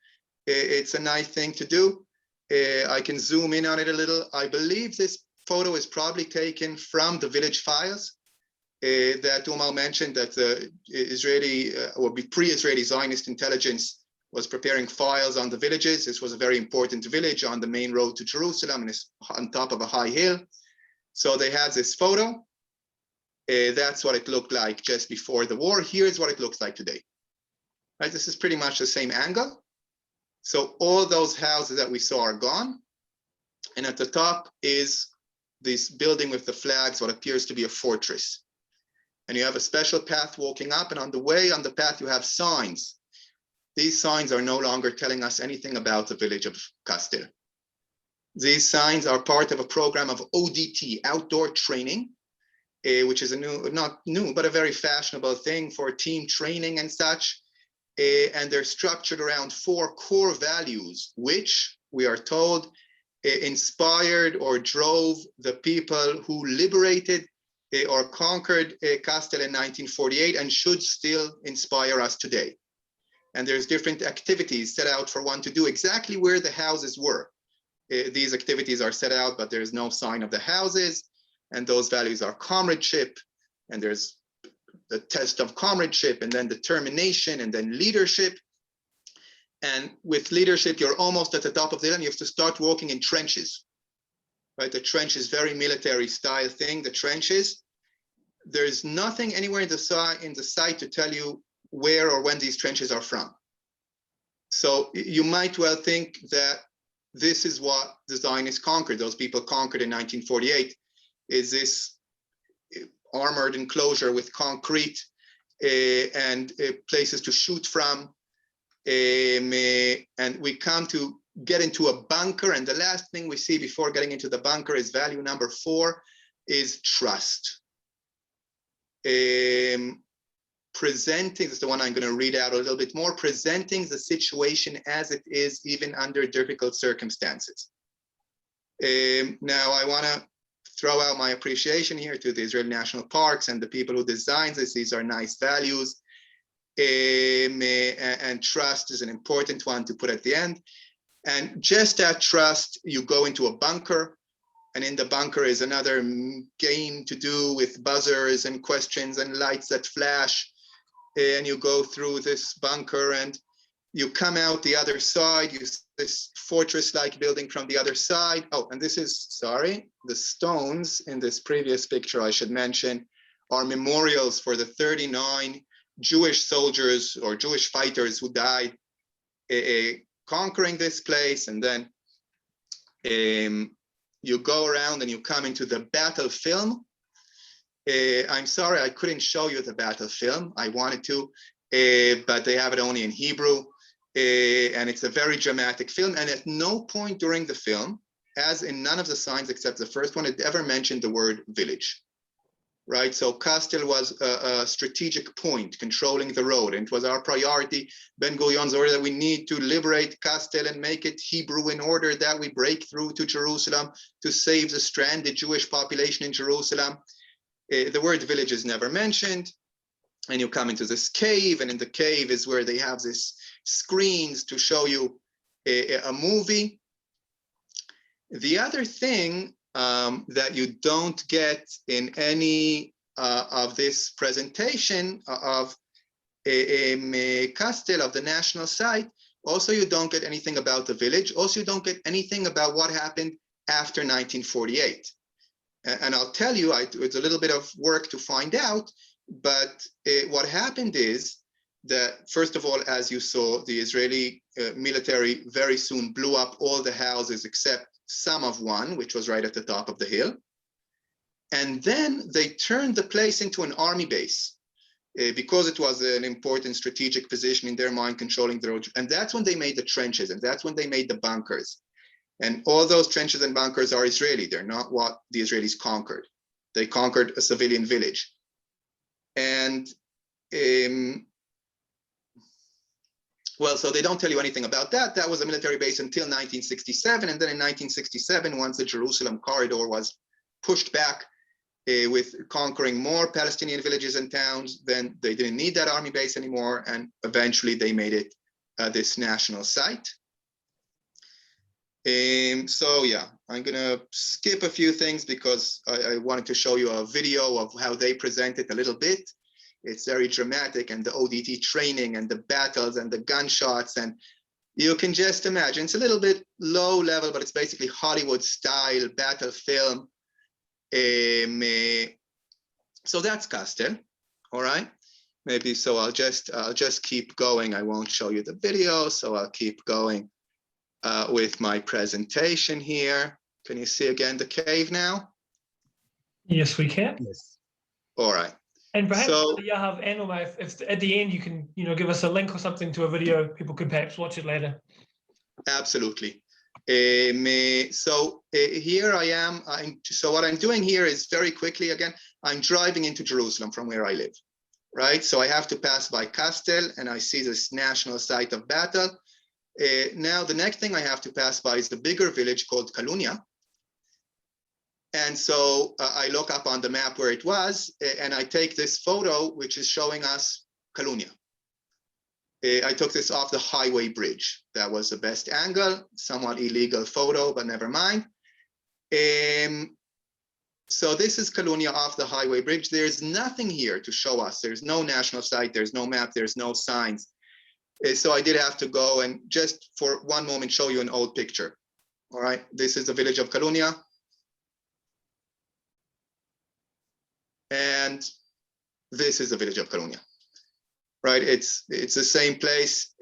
It's a nice thing to do. I can zoom in on it a little. I believe this photo is probably taken from the village files that Umar mentioned, that the Israeli or pre-Israeli Zionist intelligence was preparing files on the villages. This was a very important village on the main road to Jerusalem, and it's on top of a high hill. So they had this photo. That's what it looked like just before the war. Here's what it looks like today. Right, this is pretty much the same angle. So all those houses that we saw are gone. And at the top is this building with the flags, what appears to be a fortress. And you have a special path walking up, and on the way on the path, you have signs. These signs are no longer telling us anything about the village of Kastel. These signs are part of a program of ODT, outdoor training, which is a new, not new, but a very fashionable thing for team training and such. And they're structured around 4 core values, which we are told inspired or drove the people who liberated or conquered Kastel in 1948 and should still inspire us today. And there's different activities set out for one to do exactly where the houses were. These activities are set out, but there's no sign of the houses. And those values are comradeship, and there's the test of comradeship, and then determination, and then leadership. And with leadership, you're almost at the top of the hill, and you have to start walking in trenches. Right? The trench is very military style thing, the trenches. There's nothing anywhere in the site to tell you where or when these trenches are from. So you might well think that this is what the Zionists conquered, those people conquered in 1948, is this armored enclosure with concrete and places to shoot from. And we come to get into a bunker, and the last thing we see before getting into the bunker is value number 4, is trust. Presenting, this is the one I'm going to read out a little bit more, presenting the situation as it is, even under difficult circumstances. Now, I want to throw out my appreciation here to the Israeli National Parks and the people who designed this. These are nice values. And trust is an important one to put at the end. And just that trust, you go into a bunker, and in the bunker is another game to do with buzzers and questions and lights that flash. And you go through this bunker and you come out the other side, you see this fortress-like building from the other side. Oh, and this is, sorry, the stones in this previous picture, I should mention, are memorials for the 39 Jewish soldiers or Jewish fighters who died conquering this place. And then you go around and you come into the battle film. I'm sorry, I couldn't show you the battle film. I wanted to, but they have it only in Hebrew. And it's a very dramatic film. And at no point during the film, as in none of the signs except the first one, it ever mentioned the word village. Right, so Kastel was a strategic point controlling the road, and it was our priority. Ben-Gurion's order that we need to liberate Kastel and make it Hebrew in order that we break through to Jerusalem to save the stranded Jewish population in Jerusalem. The word village is never mentioned, and you come into this cave, and in the cave is where they have this screens to show you a movie. The other thing that you don't get in any of this presentation of Kastel, of the national site. Also, you don't get anything about the village. Also, you don't get anything about what happened after 1948. And I'll tell you, it's a little bit of work to find out, but what happened is that, first of all, as you saw, the Israeli military very soon blew up all the houses except some of one, which was right at the top of the hill. And then they turned the place into an army base because it was an important strategic position in their mind, controlling the road. And that's when they made the trenches, and that's when they made the bunkers. And all those trenches and bunkers are Israeli. They're not what the Israelis conquered. They conquered a civilian village. And well, so they don't tell you anything about that. That was a military base until 1967. And then in 1967, once the Jerusalem corridor was pushed back with conquering more Palestinian villages and towns, then they didn't need that army base anymore. And eventually they made it this national site. So yeah, I'm gonna skip a few things because I wanted to show you a video of how they present it a little bit. It's very dramatic, and the ODT training and the battles and the gunshots, and you can just imagine, it's a little bit low level, but it's basically Hollywood style battle film. So that's Castel, all right? Maybe, so I'll just keep going. I won't show you the video, so I'll keep going with my presentation here. Can you see again the cave now? Yes, we can. Yes. All right. And perhaps So, Yahav and Umar, if at the end you can, give us a link or something to a video, people could perhaps watch it later. absolutely. So here I am. So what I'm doing here is very quickly, again, I'm driving into Jerusalem from where I live, right? So I have to pass by Castel, and I see this national site of battle. Now, the next thing I have to pass by is the bigger village called Kalunia. And so I look up on the map where it was, and I take this photo, which is showing us Kalunia. I took this off the highway bridge. That was the best angle, somewhat illegal photo, but never mind. So this is Kalunia off the highway bridge. There's nothing here to show us. There's no national site, there's no map, there's no signs. So I did have to go and just for one moment show you an old picture. All right, this is the village of Kalunia. And this is the village of Kalunia, right? It's the same place.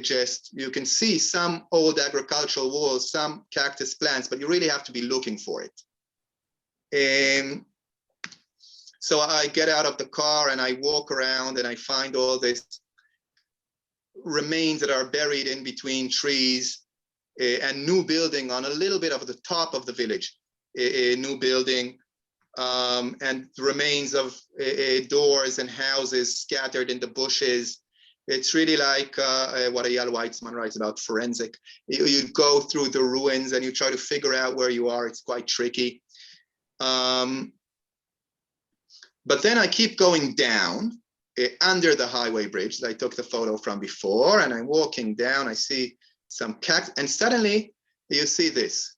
Just you can see some old agricultural walls, some cactus plants, but you really have to be looking for it. So I get out of the car and I walk around and I find all this remains that are buried in between trees, and new building on a little bit of the top of the village, a new building. And the remains of doors and houses scattered in the bushes. It's really like what Eyal Weitzman writes about forensic. You go through the ruins and you try to figure out where you are. It's quite tricky. But then I keep going down under the highway bridge that I took the photo from before, and I'm walking down. I see some cactus, and suddenly you see this,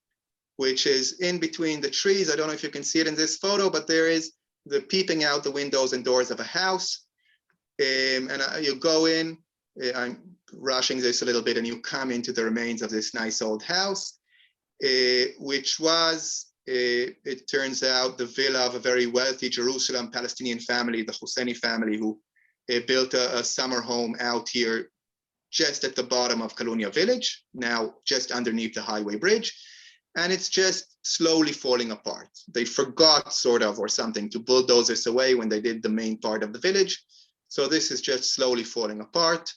which is in between the trees. I don't know if you can see it in this photo, but there is the peeping out the windows and doors of a house. And you go in, I'm rushing this a little bit, and you come into the remains of this nice old house, which was, it turns out, the villa of a very wealthy Jerusalem Palestinian family, the Husseini family, who built a summer home out here just at the bottom of Kalunia village, now just underneath the highway bridge. And it's just slowly falling apart. They forgot, sort of, or something, to bulldoze this away when they did the main part of the village. So this is just slowly falling apart,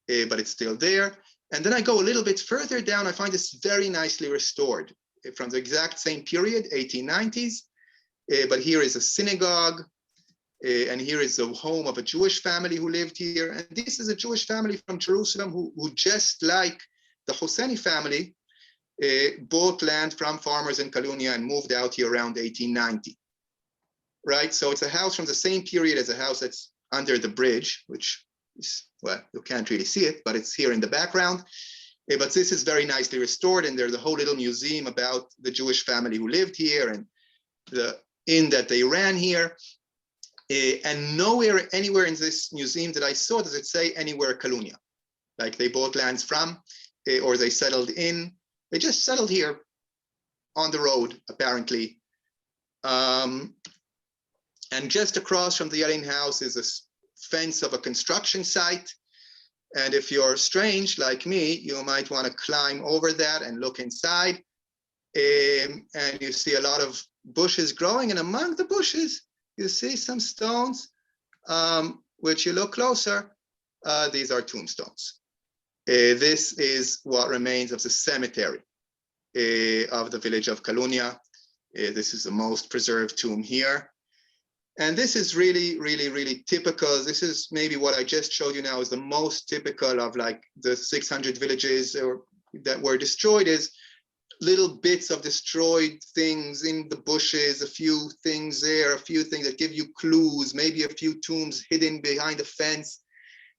but it's still there. And then I go a little bit further down, I find this very nicely restored from the exact same period, 1890s. But here is a synagogue, and here is the home of a Jewish family who lived here. And this is a Jewish family from Jerusalem who just like the Husseini family, bought land from farmers in Kalunia and moved out here around 1890, right? So it's a house from the same period as a house that's under the bridge, which is, well, you can't really see it, but it's here in the background. But this is very nicely restored, and there's a whole little museum about the Jewish family who lived here and the inn that they ran here. And nowhere, anywhere in this museum that I saw does it say anywhere Kalunia, like they bought lands from, or they settled in. They just settled here on the road, apparently. And just across from the Yelling house is a fence of a construction site. And if you're strange like me, you might want to climb over that and look inside. And you see a lot of bushes growing, and among the bushes, you see some stones, which you look closer, these are tombstones. This is what remains of the cemetery of the village of Kalunia. This is the most preserved tomb here. And this is really, really, really typical. This is maybe what I just showed you now is the most typical of like the 600 villages that were destroyed, is little bits of destroyed things in the bushes, a few things there, a few things that give you clues, maybe a few tombs hidden behind a fence.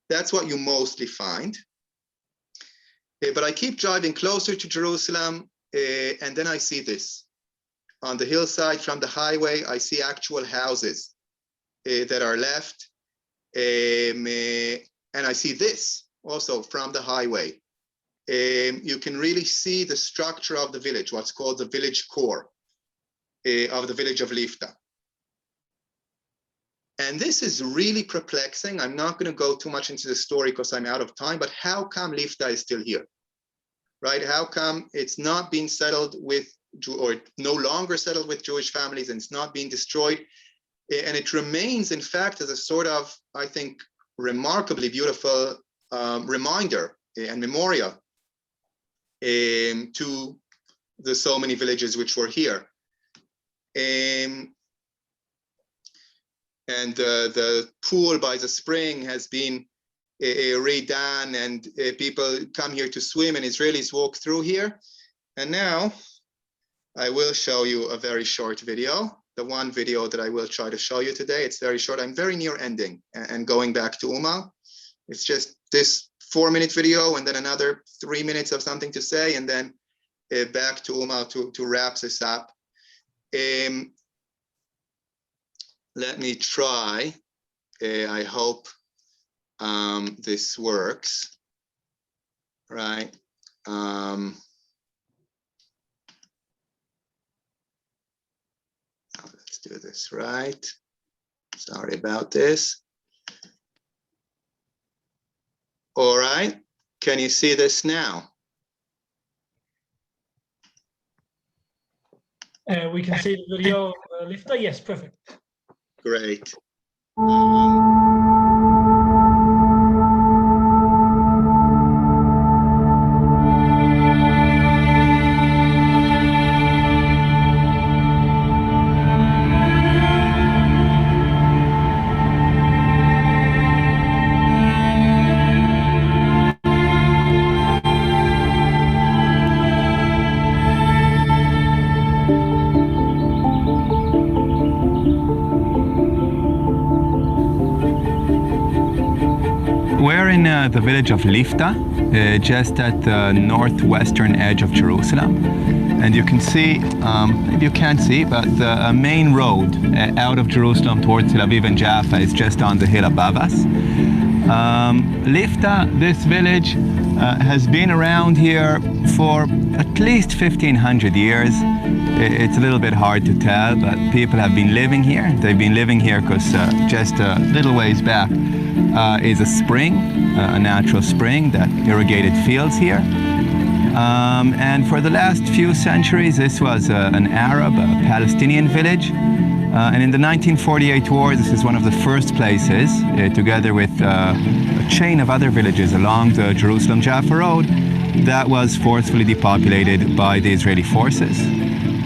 That's what you mostly find. But I keep driving closer to Jerusalem, and then I see this. On the hillside from the highway, I see actual houses that are left. And I see this also from the highway. You can really see the structure of the village, what's called the village core of the village of Lifta. And this is really perplexing. I'm not going to go too much into the story because I'm out of time, but how come Lifta is still here, right? How come it's not being settled with, or no longer settled with Jewish families, and it's not being destroyed? And it remains, in fact, as a sort of, I think, remarkably beautiful reminder and memorial to the so many villages which were here. And the pool by the spring has been redone, and people come here to swim, and Israelis walk through here. And now I will show you a very short video, the one video that I will try to show you today. It's very short. I'm very near ending and going back to Umar. It's just this 4-minute video and then another 3 minutes of something to say, and then back to Umar to wrap this up. Let me try. I hope this works, right? Let's do this right. Sorry about this. All right, can you see this now? We can see the video, Lifta. Yes, perfect. Great. We're in the village of Lifta, just at the northwestern edge of Jerusalem. And you can see, maybe you can't see, but the main road out of Jerusalem towards Tel Aviv and Jaffa is just on the hill above us. Lifta, this village, has been around here for at least 1,500 years. It's a little bit hard to tell, but people have been living here. They've been living here because just a little ways back is a spring, a natural spring that irrigated fields here. And for the last few centuries, this was an Arab, a Palestinian village. And in the 1948 war, this is one of the first places, together with a chain of other villages along the Jerusalem-Jaffa road, that was forcefully depopulated by the Israeli forces.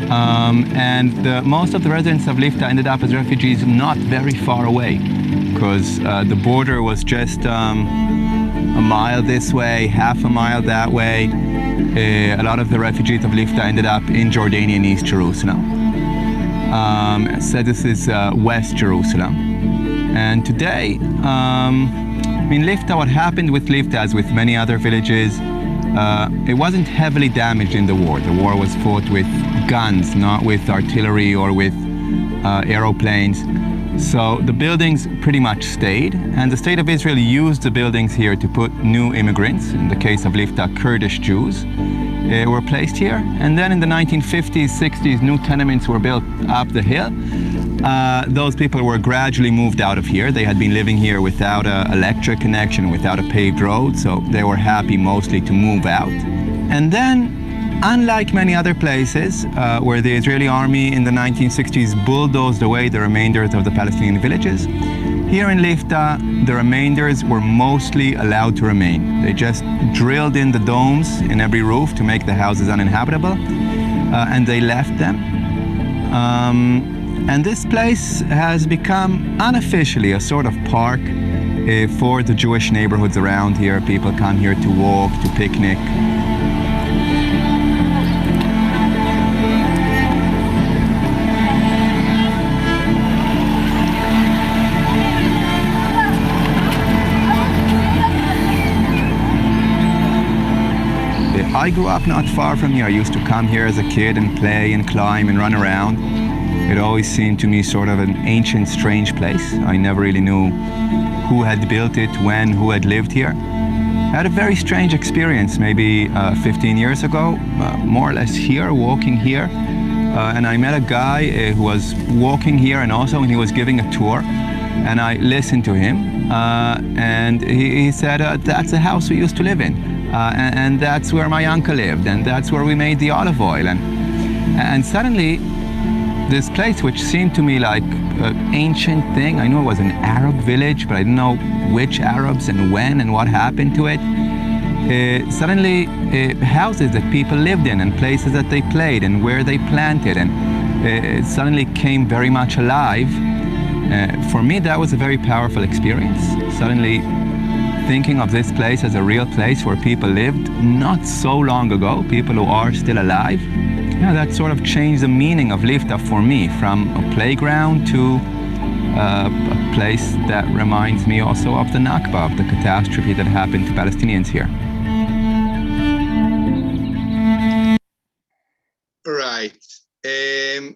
And most of the residents of Lifta ended up as refugees not very far away, because the border was just a mile this way, half a mile that way. A lot of the refugees of Lifta ended up in Jordanian East Jerusalem. So this is West Jerusalem. And today, in Lifta, what happened with Lifta, as with many other villages, it wasn't heavily damaged in the war. The war was fought with guns, not with artillery or with aeroplanes. So the buildings pretty much stayed, and the state of Israel used the buildings here to put new immigrants, in the case of Lifta, Kurdish Jews, were placed here. And then in the 1950s, 60s, new tenements were built up the hill. those people were gradually moved out of here. They had been living here without an electric connection, without a paved road, so they were happy mostly to move out. And then, unlike many other places where the Israeli army in the 1960s bulldozed away the remainders of the Palestinian villages, here in Lifta, the remainders were mostly allowed to remain. They just drilled in the domes in every roof to make the houses uninhabitable, and they left them. And this place has become unofficially a sort of park for the Jewish neighborhoods around here. People come here to walk, to picnic. I grew up not far from here. I used to come here as a kid and play and climb and run around. It always seemed to me sort of an ancient, strange place. I never really knew who had built it, when, who had lived here. I had a very strange experience maybe 15 years ago, more or less here, walking here. And I met a guy who was walking here and also when he was giving a tour. And I listened to him and he said, that's the house we used to live in. And that's where my uncle lived, and that's where we made the olive oil. And suddenly, this place, which seemed to me like an ancient thing, I knew it was an Arab village, but I didn't know which Arabs and when and what happened to it. Suddenly, houses that people lived in and places that they played and where they planted, and it suddenly came very much alive. For me, that was a very powerful experience. Suddenly, thinking of this place as a real place where people lived not so long ago, people who are still alive, yeah, that sort of changed the meaning of Lifta for me, from a playground to a place that reminds me also of the Nakba, of the catastrophe that happened to Palestinians here. Right.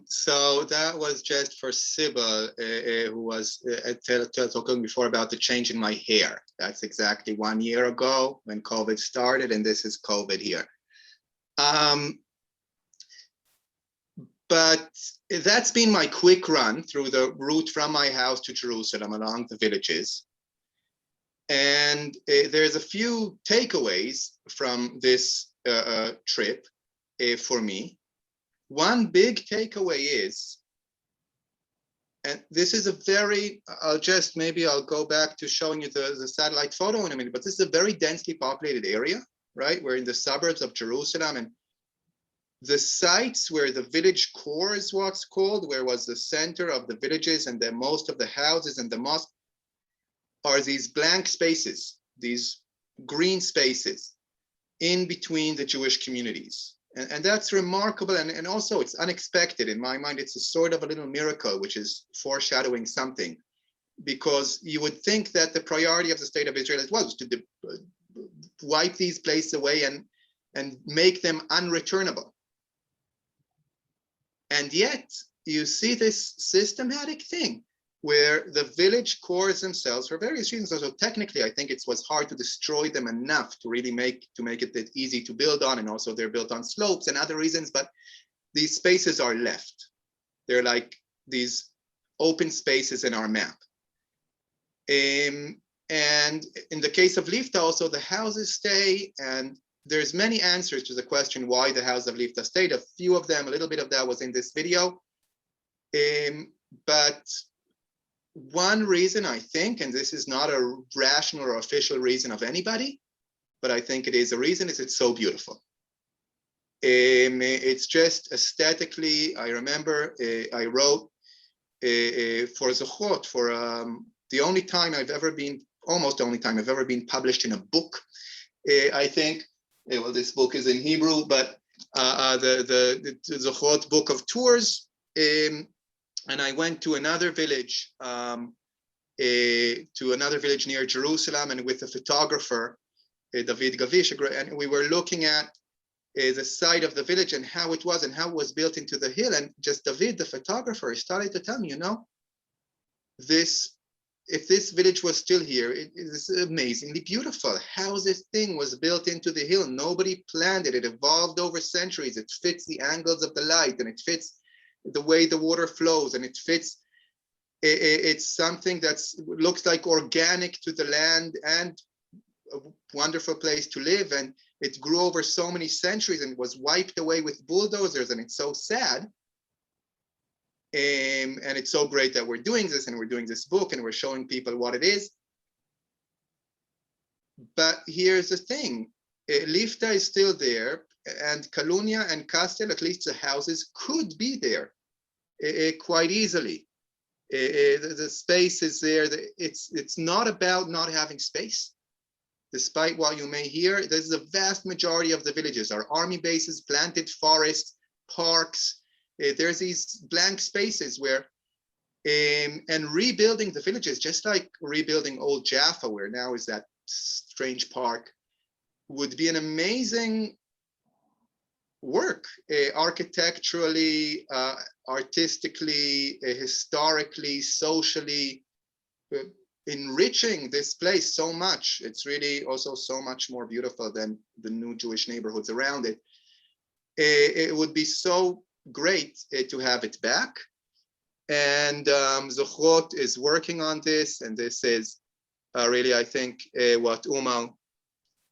So that was just for Sybil, who was talking before about the change in my hair. That's exactly 1 year ago when COVID started, and this is COVID here. But that's been my quick run through the route from my house to Jerusalem along the villages. And there's a few takeaways from this trip for me. One big takeaway is, and this is a very, I'll go back to showing you the satellite photo in a minute, but this is a very densely populated area, right? We're in the suburbs of Jerusalem, and the sites where the village core is what's called, where was the center of the villages and then most of the houses and the mosque, are these blank spaces, these green spaces in between the Jewish communities. And that's remarkable, and also it's unexpected. In my mind, it's a sort of a little miracle, which is foreshadowing something, because you would think that the priority of the state of Israel was to wipe these places away and make them unreturnable. And yet you see this systematic thing where the village cores themselves, for various reasons, so technically I think it was hard to destroy them enough to really make it that easy to build on, and also they're built on slopes and other reasons, but these spaces are left. They're like these open spaces in our map. And in the case of Lifta also, the houses stay, and there's many answers to the question why the house of Lifta stayed. A few of them, a little bit of that was in this video. But one reason, I think, and this is not a rational or official reason of anybody, but I think it is a reason, is it's so beautiful. It's just aesthetically, I remember I wrote for Zochrot, for the only time I've ever been, almost the only time I've ever been published in a book, I think. Well, this book is in Hebrew, but the Zochrot book of tours. And I went to another village, near Jerusalem, and with a photographer, David Gavish, and we were looking at the site of the village and how it was and how it was built into the hill. And just David, the photographer, started to tell me, you know, if this village was still here, it is amazingly beautiful. How this thing was built into the hill, nobody planned it. It evolved over centuries. It fits the angles of the light, and it fits the way the water flows, and it fits It's something that looks like organic to the land and a wonderful place to live. And it grew over so many centuries and was wiped away with bulldozers. And it's so sad. And it's so great that we're doing this and we're doing this book and we're showing people what it is. But here's the thing, Lifta is still there, and Kalunia and Kastel, at least the houses, could be there quite easily. The space is there. It's not about not having space. Despite what you may hear, there's a vast majority of the villages are army bases, planted forests, parks. There's these blank spaces where, and rebuilding the villages, just like rebuilding old Jaffa, where now is that strange park, would be an amazing work, architecturally, artistically, historically, socially, enriching this place so much. It's really also so much more beautiful than the new Jewish neighborhoods around it. It would be so great to have it back. And Zochrot is working on this, and this is really, I think, what Umar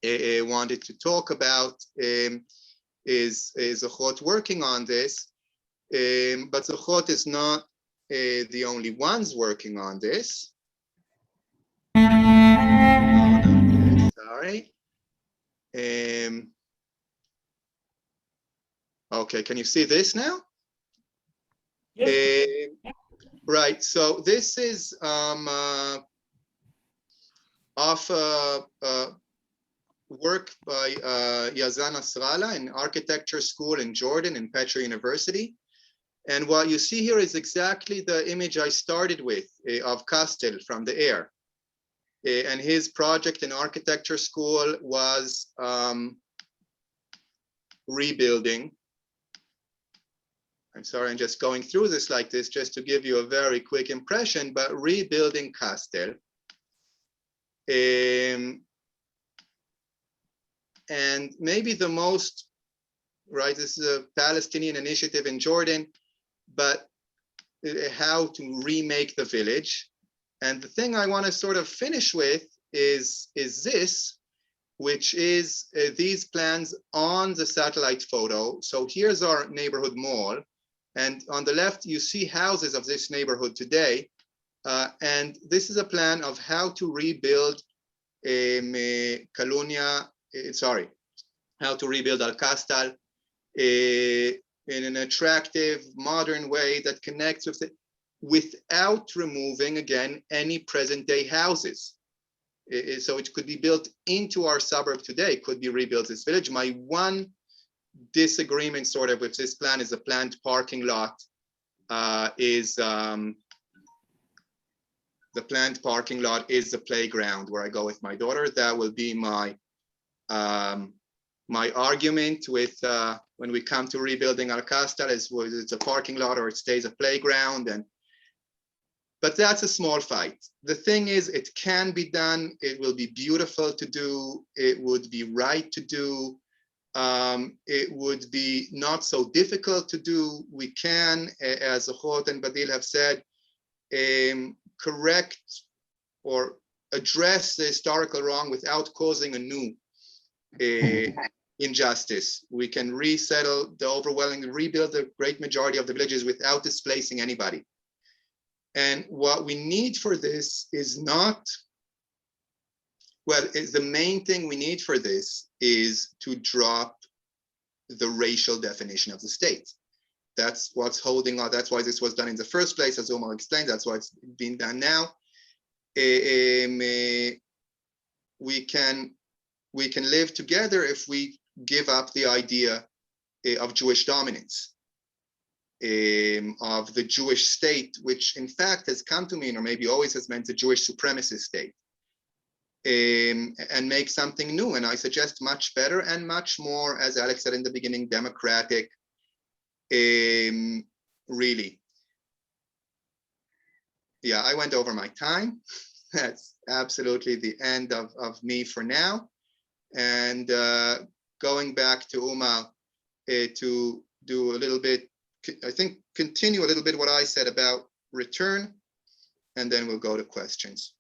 wanted to talk about, is Zochrot working on this. But Zochrot is not the only ones working on this. Oh, no, sorry. Okay, can you see this now? Yes. Right, so this is off work by Yazan Nasrallah, an architecture school in Jordan, in Petra University. And what you see here is exactly the image I started with of Kastel from the air. And his project in architecture school was rebuilding. I'm sorry, I'm just going through this like this just to give you a very quick impression, but rebuilding Kastel. And maybe the most, right, this is a Palestinian initiative in Jordan, but how to remake the village. And the thing I want to sort of finish with is this, which is these plans on the satellite photo. So here's our neighborhood mall. And on the left, you see houses of this neighborhood today. And this is a plan of how to rebuild Kalunia, how to rebuild Al-Kastal in an attractive, modern way that connects with it without removing, again, any present-day houses. So it could be built into our suburb today, could be rebuilt this village. My one disagreement sort of with this plan is a planned parking lot the planned parking lot is the playground where I go with my daughter. That will be my my argument with when we come to rebuilding Al-Kastal, is whether it's a parking lot or it stays a playground. But that's a small fight. The thing is, it can be done. It will be beautiful to do. It would be right to do. It would be not so difficult to do. We can, as Zochrot and Badil have said, correct or address the historical wrong without causing a new injustice. We can resettle the overwhelming, rebuild the great majority of the villages without displacing anybody. And what we need for this is not, well, the main thing we need for this is to drop the racial definition of the state. That's what's holding on. That's why this was done in the first place, as Umar explained. That's why it's being done now. We can live together if we give up the idea of Jewish dominance, of the Jewish state, which in fact has come to mean, or maybe always has meant, a Jewish supremacist state, and make something new. And I suggest much better and much more, as Alex said in the beginning, democratic, really. Yeah, I went over my time. That's absolutely the end of me for now. And going back to Umar to do a little bit, I think, continue a little bit what I said about return. and then we'll go to questions.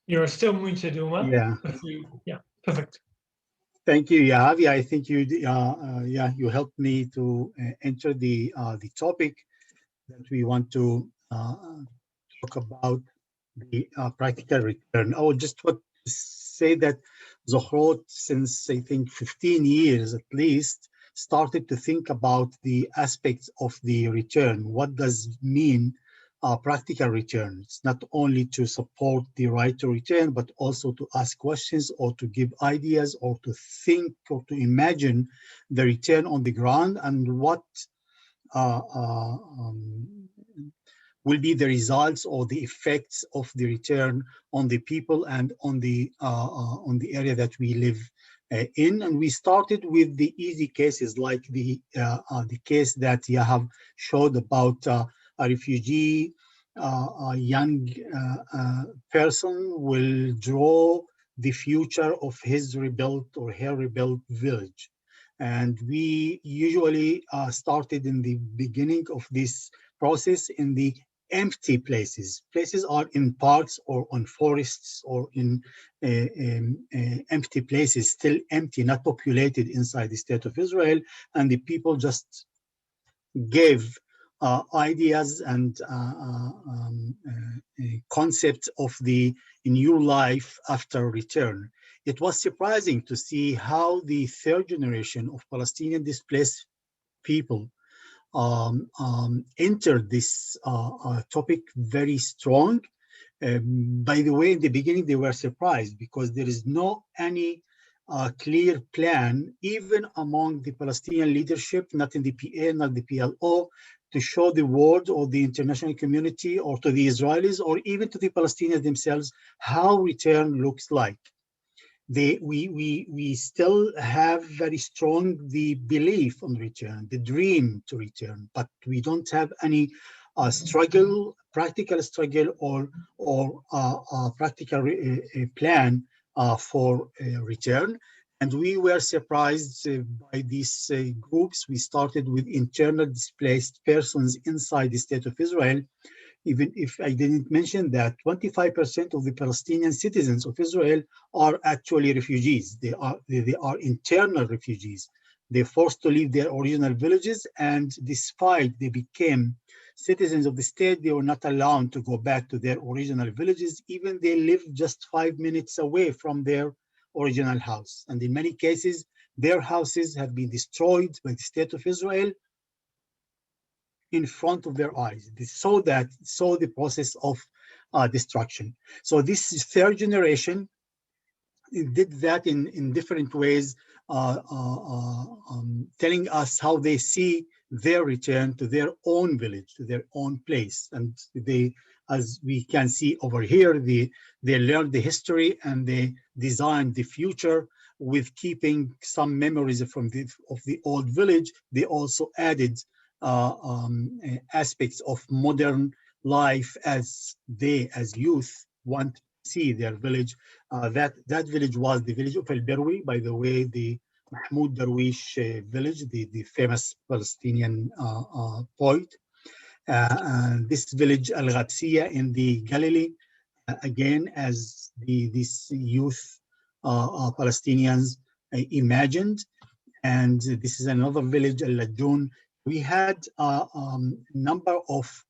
You're still muted, Umar. Yeah. Yeah, perfect. Thank you, Yahav. Yeah, I think you you helped me to enter the topic that we want to talk about, the practical return. I would just want to say that Zochrot, since I think 15 years at least, started to think about the aspects of the return. What does it mean practical return? It's not only to support the right to return, but also to ask questions or to give ideas or to think or to imagine the return on the ground and what will be the results or the effects of the return on the people and on the area that we live in. And we started with the easy cases, like the case that Yahav showed about a refugee, a young person will draw the future of his rebuilt or her rebuilt village. And we usually started in the beginning of this process in the empty places. Places are in parks or on forests or in empty places, still empty, not populated inside the state of Israel. And the people just gave ideas and concepts of the new life after return. It was surprising to see how the third generation of Palestinian displaced people entered this topic very strong. By the way, in the beginning, they were surprised because there is no any clear plan, even among the Palestinian leadership, not in the PA, not the PLO, to show the world or the international community or to the Israelis or even to the Palestinians themselves how return looks like. We still have very strong the belief on return, the dream to return, but we don't have any struggle, practical struggle or practical plan for return. And we were surprised by these groups. We started with internal displaced persons inside the state of Israel, even if I didn't mention that 25% of the Palestinian citizens of Israel are actually refugees. They are internal refugees. They're forced to leave their original villages, and despite they became citizens of the state, they were not allowed to go back to their original villages, even they live just 5 minutes away from their original house. And in many cases, their houses have been destroyed by the state of Israel in front of their eyes. They saw the process of destruction. So this is third generation. It did that in different ways, telling us how they see their return to their own village, to their own place. And they, as we can see over here, they learned the history and they designed the future with keeping some memories from of the old village. They also added aspects of modern life as they, as youth, want to see their village. That village was the village of El-Berwi, by the way, the Mahmoud Darwish village, the famous Palestinian poet. This village, Al-Ghabsiya in the Galilee, again, as these youth Palestinians imagined. And this is another village, Al-Ladun. We had a number of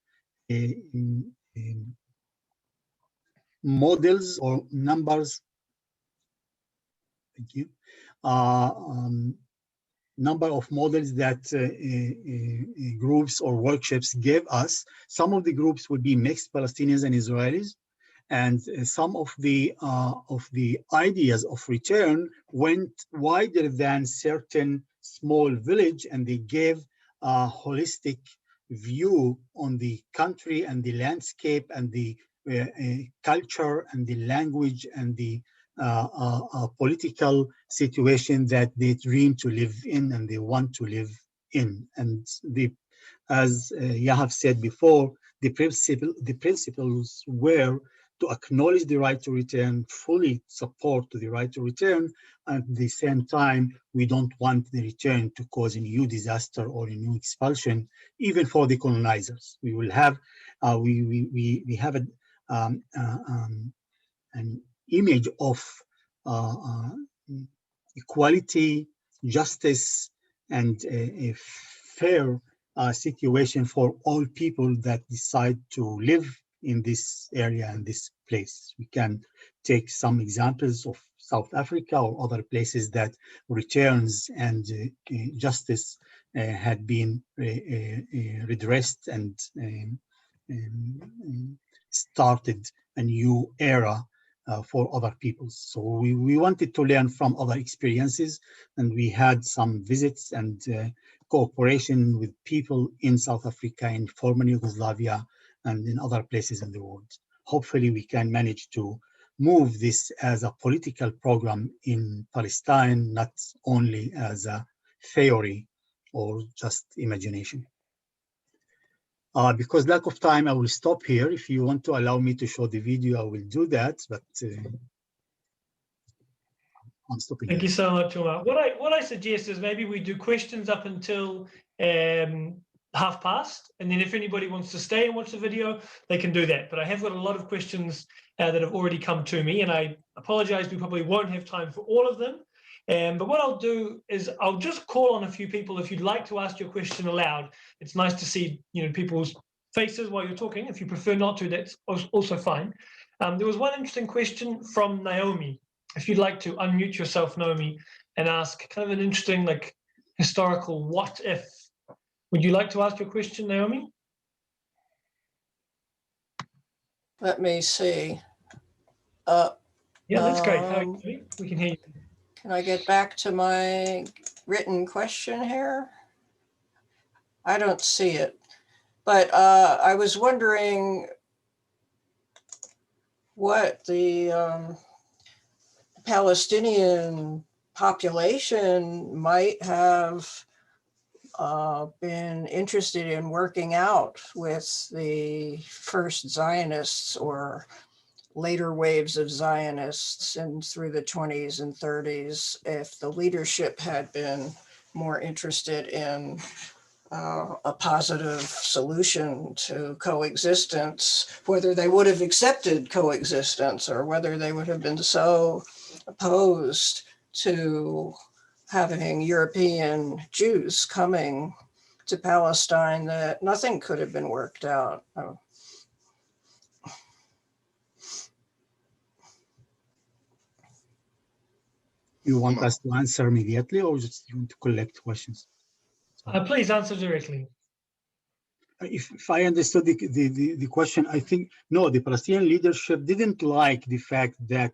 models or numbers, thank you, number of models that groups or workshops gave us. Some of the groups would be mixed Palestinians and Israelis, and some of the ideas of return went wider than certain small village, and they gave a holistic view on the country and the landscape and the culture and the language and the political situation that they dream to live in and they want to live in. And as Yahav said before, the principles were to acknowledge the right to return, fully support the right to return. At the same time, we don't want the return to cause a new disaster or a new expulsion, even for the colonizers. We will have, we have an image of equality, justice, and a fair situation for all people that decide to live in this area and this place. We can take some examples of South Africa or other places that returns and justice had been redressed and started a new era for other peoples. So we wanted to learn from other experiences, and we had some visits and cooperation with people in South Africa, in former Yugoslavia, and in other places in the world. Hopefully we can manage to move this as a political program in Palestine, not only as a theory or just imagination. Because lack of time, I will stop here. If you want to allow me to show the video, I will do that, but I'm stopping. Thank you so much, Umar. What I suggest is maybe we do questions up until 1:30, and then if anybody wants to stay and watch the video, they can do that. But I have got a lot of questions that have already come to me, and I apologize, we probably won't have time for all of them. But what I'll do is I'll just call on a few people if you'd like to ask your question aloud. It's nice to see, people's faces while you're talking. If you prefer not to, that's also fine. There was one interesting question from Naomi. If you'd like to unmute yourself, Naomi, and ask kind of an interesting, historical what if. Would you like to ask your question, Naomi? Let me see. Yeah, that's great. How are you doing? We can hear you. Can I get back to my written question here? I don't see it, but I was wondering what the Palestinian population might have been interested in working out with the first Zionists or later waves of Zionists and through the 20s and 30s, if the leadership had been more interested in a positive solution to coexistence, whether they would have accepted coexistence or whether they would have been so opposed to having European Jews coming to Palestine that nothing could have been worked out. You want us to answer immediately, or just you want to collect questions? Please answer directly. If I understood the question, I think, no, the Palestinian leadership didn't like the fact that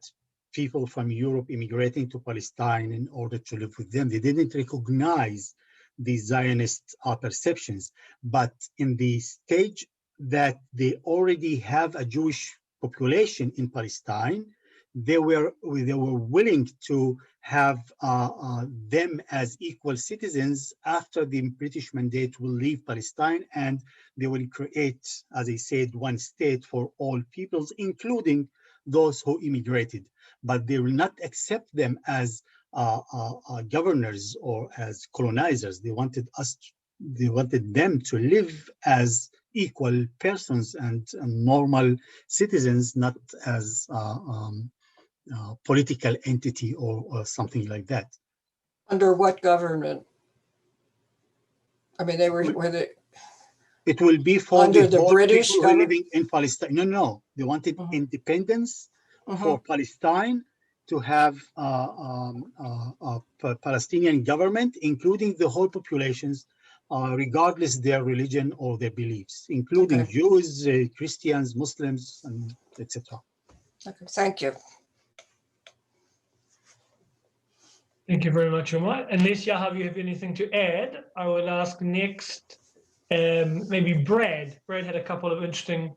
people from Europe immigrating to Palestine in order to live with them. They didn't recognize the Zionist perceptions, but in the stage that they already have a Jewish population in Palestine, they were willing to have them as equal citizens after the British mandate will leave Palestine, and they will create, as I said, one state for all peoples, including those who immigrated. But they will not accept them as governors or as colonizers. They wanted them to live as equal persons and normal citizens, not as political entity or something like that. Under what government? I mean, were they? It will be for under the British people living in Palestine. No, they wanted independence for Palestine, to have a Palestinian government, including the whole populations, regardless their religion or their beliefs, including Jews, Christians, Muslims, and etc. Okay, thank you. Thank you very much, Umar. Unless Yahav, you have anything to add, I will ask next, maybe Brad. Brad had a couple of interesting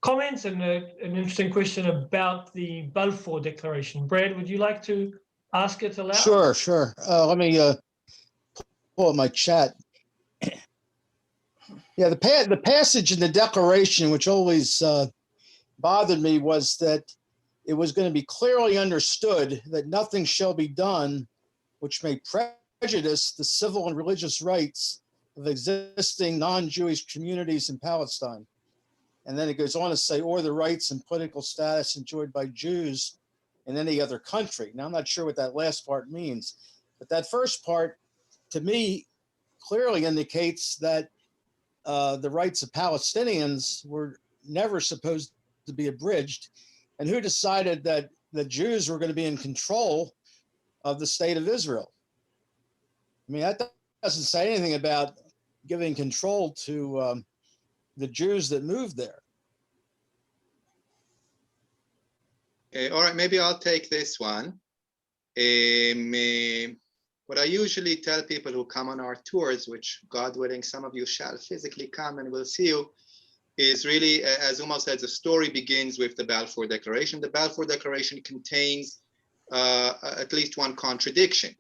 comments and an interesting question about the Balfour Declaration. Brad, would you like to ask it aloud? Sure. Let me pull up my chat. Yeah, the passage in the Declaration, which always bothered me was that it was going to be clearly understood that nothing shall be done which may prejudice the civil and religious rights of existing non-Jewish communities in Palestine. And then it goes on to say, or the rights and political status enjoyed by Jews in any other country. Now, I'm not sure what that last part means, but that first part, to me, clearly indicates that the rights of Palestinians were never supposed to be abridged. And who decided that the Jews were going to be in control of the state of Israel? I mean, that doesn't say anything about giving control to the Jews that moved there. All right, maybe I'll take this one. What I usually tell people who come on our tours, which God willing, some of you shall physically come and we'll see you, is really, as Umar said, the story begins with the Balfour Declaration. The Balfour Declaration contains at least one contradiction,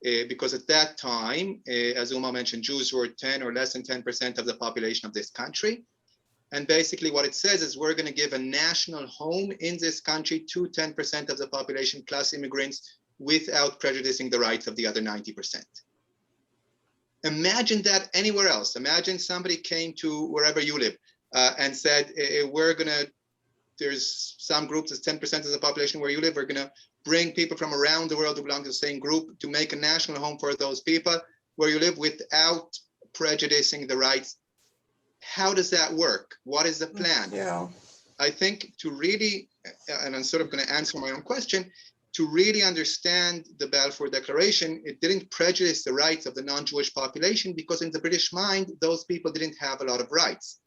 because at that time, as Umar mentioned, Jews were 10 or less than 10% of the population of this country. And basically what it says is we're going to give a national home in this country to 10% of the population plus immigrants without prejudicing the rights of the other 90%. Imagine that anywhere else. Imagine somebody came to wherever you live and said, there's some groups, it's 10% of the population where you live, we're going to bring people from around the world who belong to the same group to make a national home for those people where you live without prejudicing the rights. How does that work? What is the plan? Yeah. I think to really, and I'm sort of going to answer my own question, to really understand the Balfour Declaration, it didn't prejudice the rights of the non-Jewish population because in the British mind, those people didn't have a lot of rights.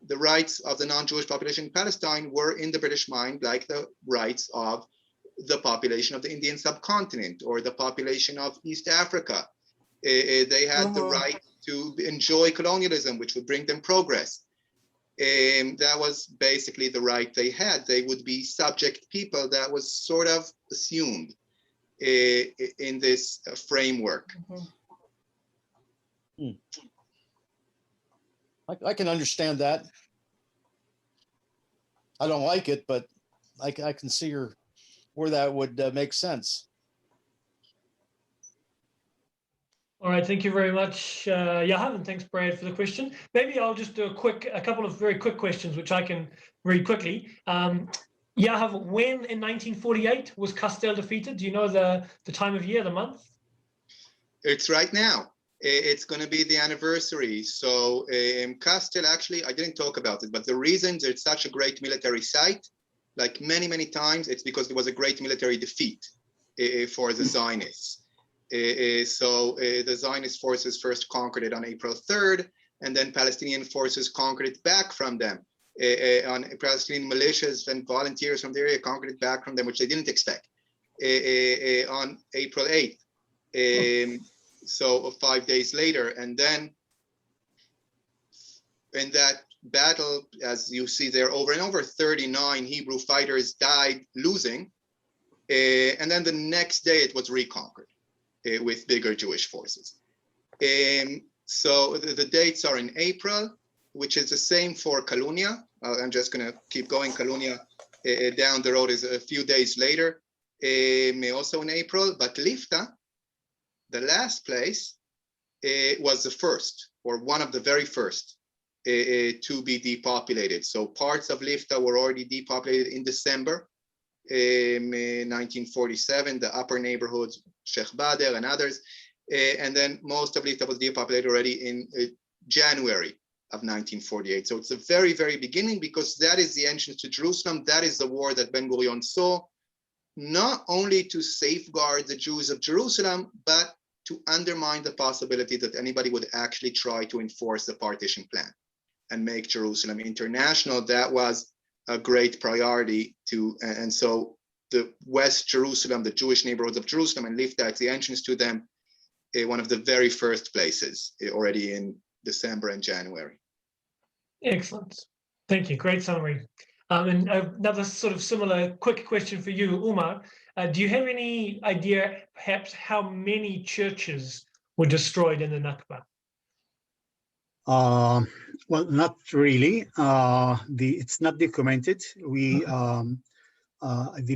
The rights of the non-Jewish population in Palestine were in the British mind like the rights of the population of the Indian subcontinent or the population of East Africa. They had the right to enjoy colonialism, which would bring them progress. That was basically the right they had. They would be subject people. That was sort of assumed in this framework. I can understand that. I don't like it, but I can see where that would make sense. All right, thank you very much, Yahav, and thanks, Brad, for the question. Maybe I'll just do a couple of very quick questions, which I can read quickly. Yahav, when in 1948 was Castell defeated? Do you know the time of year, the month? It's right now. It's going to be the anniversary. So Castell, actually, I didn't talk about it, but the reasons it's such a great military site, like many, many times, it's because there was a great military defeat for the Zionists. So the Zionist forces first conquered it on April 3rd, and then Palestinian forces conquered it back from them. On Palestinian militias and volunteers from the area conquered it back from them, which they didn't expect, on April 8th. So 5 days later, and then in that battle, as you see there over and over, 39 Hebrew fighters died losing, and then the next day it was reconquered with bigger Jewish forces. So the dates are in April, which is the same for Kalunia. I'm just going to keep going. Kalunia down the road is a few days later, also in April. But Lifta, the last place, was the first, or one of the very first, to be depopulated. So parts of Lifta were already depopulated in December 1947, the upper neighborhoods, Sheikh Bader and others. And then most of Lifta was depopulated already in January of 1948. So it's the very, very beginning, because that is the entrance to Jerusalem. That is the war that Ben-Gurion saw, not only to safeguard the Jews of Jerusalem, but to undermine the possibility that anybody would actually try to enforce the partition plan and make Jerusalem international. That was a great priority to, and so the West Jerusalem, the Jewish neighborhoods of Jerusalem and Lifta, it's the entrance to them, one of the very first places already in December and January. Excellent. Thank you. Great summary. And another sort of similar quick question for you, Umar. Do you have any idea perhaps how many churches were destroyed in the Nakba? Well, not really. It's not documented. The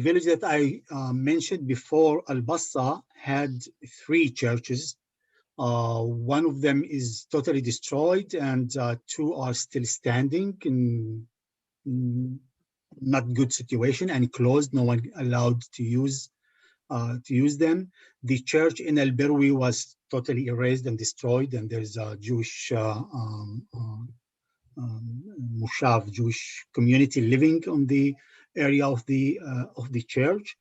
village that I mentioned before, Al-Bassa, had 3 churches. One of them is totally destroyed, and 2 are still standing in not good situation and closed. No one allowed to use them. The church in Al-Birwi was totally erased and destroyed, and there's a Jewish Mushav, Jewish community living on the area of the church.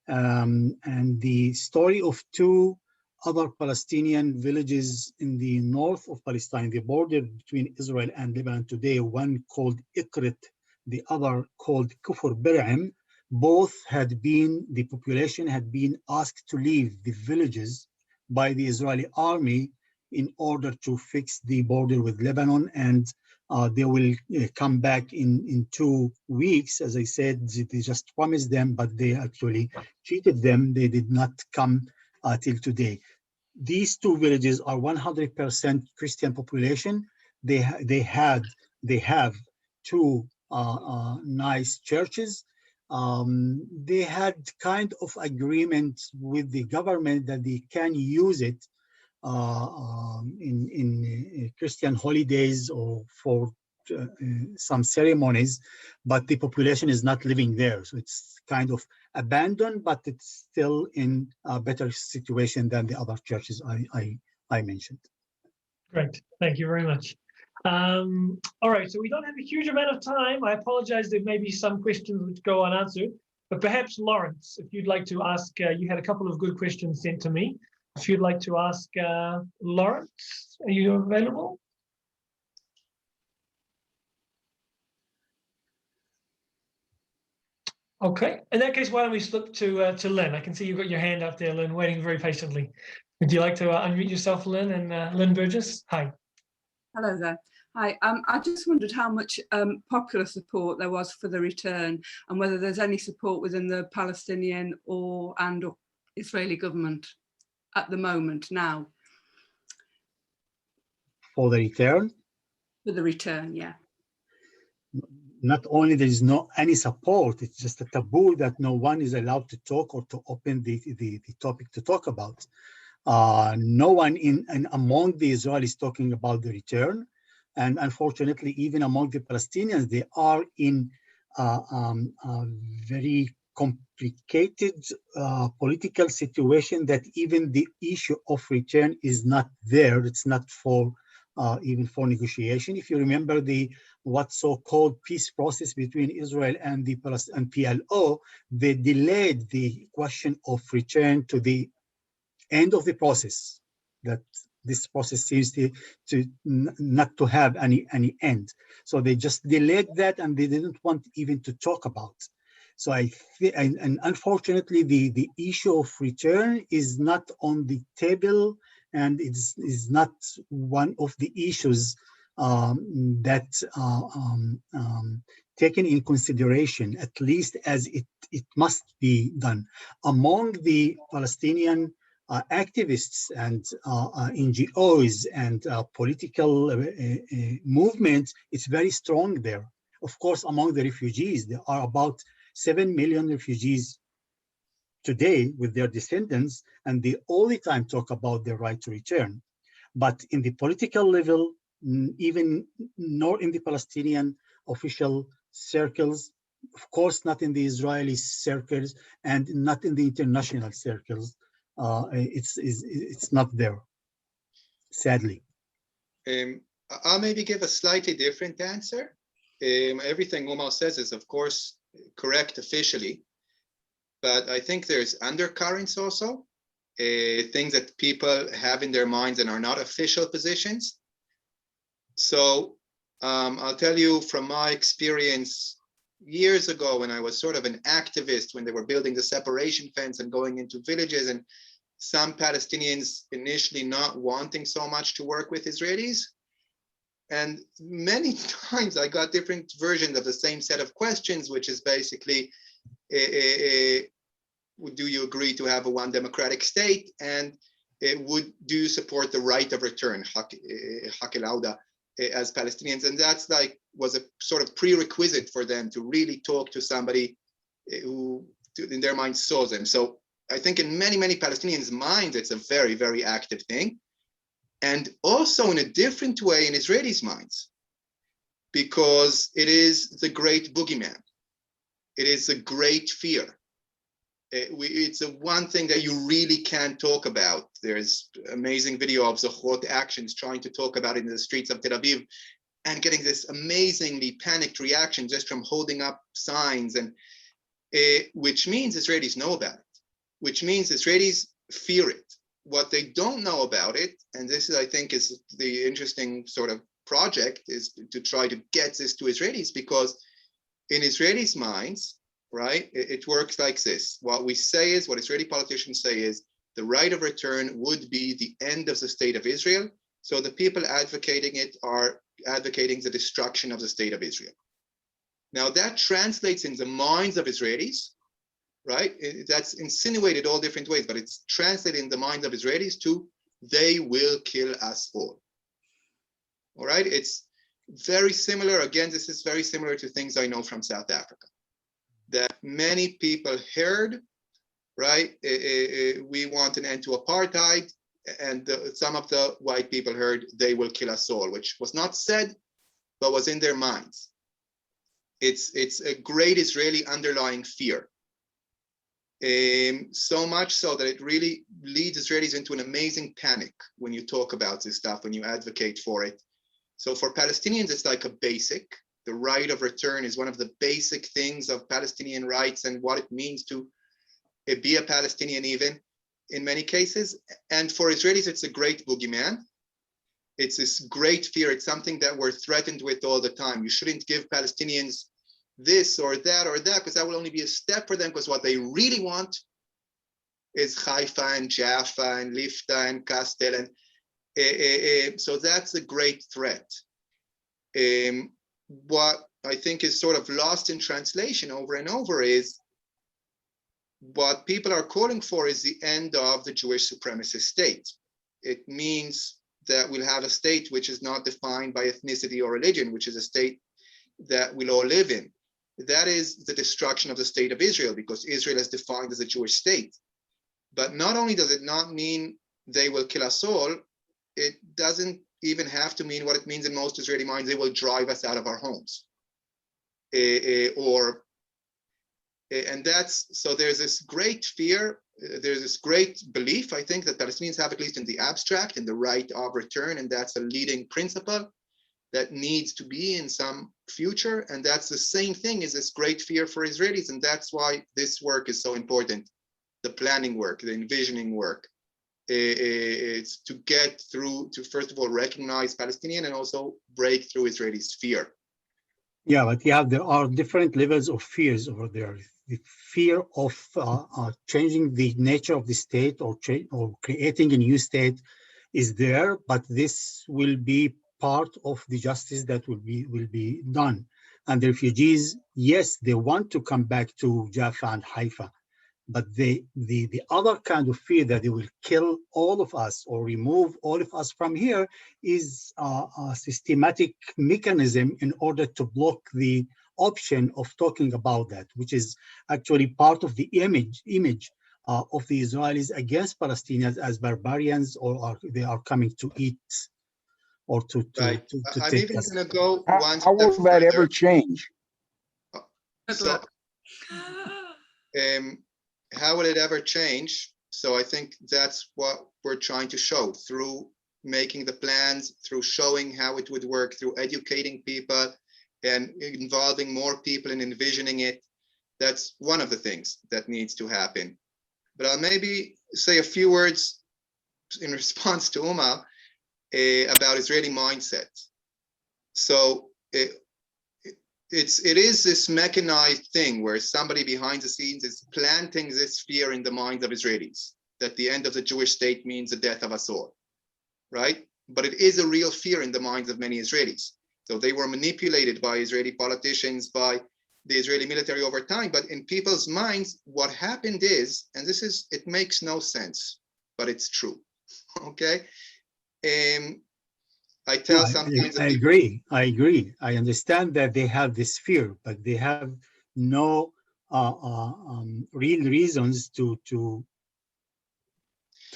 And the story of 2 other Palestinian villages in the north of Palestine, the border between Israel and Lebanon today, one called Ikrit, the other called Kufr Bir'im, both the population had been asked to leave the villages by the Israeli army in order to fix the border with Lebanon, and they will come back in 2 weeks. As I said, they just promised them, but they actually cheated them. They did not come till today. These 2 villages are 100% Christian population. They have 2 nice churches. They had kind of agreement with the government that they can use it in Christian holidays or for some ceremonies, but the population is not living there. So it's kind of abandoned, but it's still in a better situation than the other churches I mentioned. Great, thank you very much. All right, so we don't have a huge amount of time. I apologize, there may be some questions which go unanswered, but perhaps Lawrence, if you'd like to ask, you had a couple of good questions sent to me. If you'd like to ask Lawrence, are you available? Okay, in that case, why don't we slip to Lynn? I can see you've got your hand up there, Lynn, waiting very patiently. Would you like to unmute yourself, Lynn, and Lynn Burgess? Hi. Hello there. Hi, I just wondered how much popular support there was for the return, and whether there's any support within the Palestinian or Israeli government at the moment now. For the return? For the return, yeah. Not only there is no any support, it's just a taboo that no one is allowed to talk or to open the topic to talk about. No one among the Israelis talking about the return. And unfortunately, even among the Palestinians, they are in a very complicated political situation that even the issue of return is not there. It's not for even for negotiation. If you remember what so-called peace process between Israel and the and PLO, they delayed the question of return to the end of the process. That this process seems to not to have any end. So they just delayed that, and they didn't want even to talk about. So I think, and unfortunately, the issue of return is not on the table, and it is not one of the issues that taken in consideration, at least as it must be done. Among the Palestinian activists and NGOs and political movements, it's very strong there. Of course, among the refugees, there are about 7 million refugees today with their descendants, and they all the time talk about their right to return. But in the political level, even nor in the Palestinian official circles, of course not in the Israeli circles, and not in the international circles, it's not there, sadly. I'll maybe give a slightly different answer. Everything Umar says is, of course, correct officially, but I think there's undercurrents also, things that people have in their minds and are not official positions. So I'll tell you from my experience years ago when I was sort of an activist, when they were building the separation fence and going into villages, and some Palestinians initially not wanting so much to work with Israelis. And many times I got different versions of the same set of questions, which is basically, do you agree to have a one democratic state? And do you support the right of return, Hak el Auda? as Palestinians, and that's like was a sort of prerequisite for them to really talk to somebody who, in their mind, saw them. So I think in many Palestinians' minds, it's a very, very active thing, and also in a different way in Israelis' minds, because it is the great boogeyman. It is a great fear. It's a one thing that you really can't talk about. There's amazing video of Zochrot actions trying to talk about it in the streets of Tel Aviv and getting this amazingly panicked reaction just from holding up signs, and which means Israelis know about it, which means Israelis fear it. What they don't know about it, and this is, I think, is the interesting sort of project, is to try to get this to Israelis, because in Israelis' minds, right, it works like this. What we say is, what Israeli politicians say is, the right of return would be the end of the state of Israel. So the people advocating it are advocating the destruction of the state of Israel. Now that translates in the minds of Israelis, right? That's insinuated all different ways, but it's translated in the minds of Israelis to, they will kill us all. All right, it's very similar. Again, this is very similar to things I know from South Africa, that many people heard, right? We want an end to apartheid, and some of the white people heard, they will kill us all, which was not said, but was in their minds. It's a great Israeli underlying fear. So much so that it really leads Israelis into an amazing panic when you talk about this stuff, when you advocate for it. So for Palestinians, it's like a basic. The right of return is one of the basic things of Palestinian rights and what it means to be a Palestinian, even in many cases. And for Israelis, it's a great boogeyman. It's this great fear. It's something that we're threatened with all the time. You shouldn't give Palestinians this or that, because that will only be a step for them, because what they really want is Haifa and Jaffa and Lifta and Kastel. And so that's a great threat. What I think is sort of lost in translation over and over is, what people are calling for is the end of the Jewish supremacist state. It means that we'll have a state which is not defined by ethnicity or religion, which is a state that we'll all live in. That is the destruction of the state of Israel, because Israel is defined as a Jewish state. But not only does it not mean they will kill us all, it doesn't even have to mean what it means in most Israeli minds, they will drive us out of our homes. And that's, so there's this great fear, there's this great belief, I think, that Palestinians have, at least in the abstract, in the right of return, and that's a leading principle that needs to be in some future. And that's the same thing as this great fear for Israelis, and that's why this work is so important. The planning work, the envisioning work, it's to get through, to first of all recognize Palestinian and also break through Israelis' fear. Yeah, but yeah, there are different levels of fears over there. The fear of changing the nature of the state or creating a new state is there, but this will be part of the justice that will be done. And the refugees, yes, they want to come back to Jaffa and Haifa, but the other kind of fear that they will kill all of us or remove all of us from here is a systematic mechanism in order to block the option of talking about that, which is actually part of the image of the Israelis against Palestinians as barbarians, or they are coming to eat or to I'm take even us. going to go one How will step that further. ever change? So, how will it ever change? So I think that's what we're trying to show through making the plans, through showing how it would work, through educating people and involving more people in envisioning it. That's one of the things that needs to happen. But I'll maybe say a few words in response to Umar about Israeli mindset. So it is this mechanized thing where somebody behind the scenes is planting this fear in the minds of Israelis, that the end of the Jewish state means the death of us all, right? But it is a real fear in the minds of many Israelis. So they were manipulated by Israeli politicians, by the Israeli military over time. But in people's minds, what happened is, and this is, it makes no sense, but it's true, okay? I tell sometimes I agree. I agree. I understand that they have this fear, but they have no real reasons to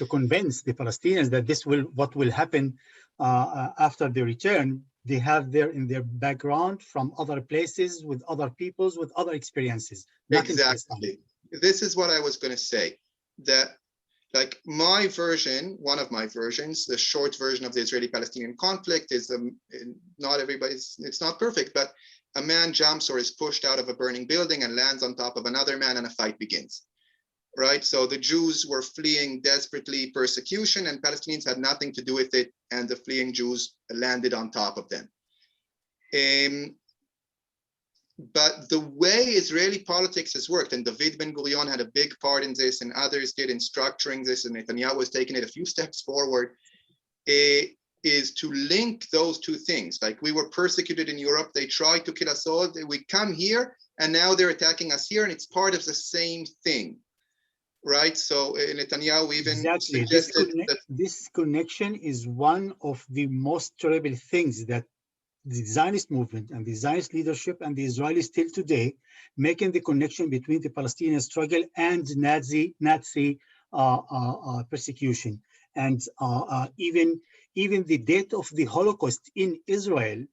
convince the Palestinians that this will what will happen after the return. They have there in their background from other places, with other peoples, with other experiences. Exactly. This is what I was going to say. That, like, my version, one of my versions, the short version of the Israeli-Palestinian conflict is not everybody's. It's not perfect, but a man jumps or is pushed out of a burning building and lands on top of another man, and a fight begins. Right? So the Jews were fleeing desperately persecution, and Palestinians had nothing to do with it, and the fleeing Jews landed on top of them. But the way Israeli politics has worked, and David Ben-Gurion had a big part in this, and others did in structuring this, and Netanyahu was taking it a few steps forward, is to link those two things. Like, we were persecuted in Europe, they tried to kill us all, we come here, and now they're attacking us here, and it's part of the same thing. Right, so Netanyahu even suggested that this connection is one of the most terrible things that the Zionist movement and the Zionist leadership and the Israelis still today, making the connection between the Palestinian struggle and Nazi persecution, and even the date of the Holocaust in Israel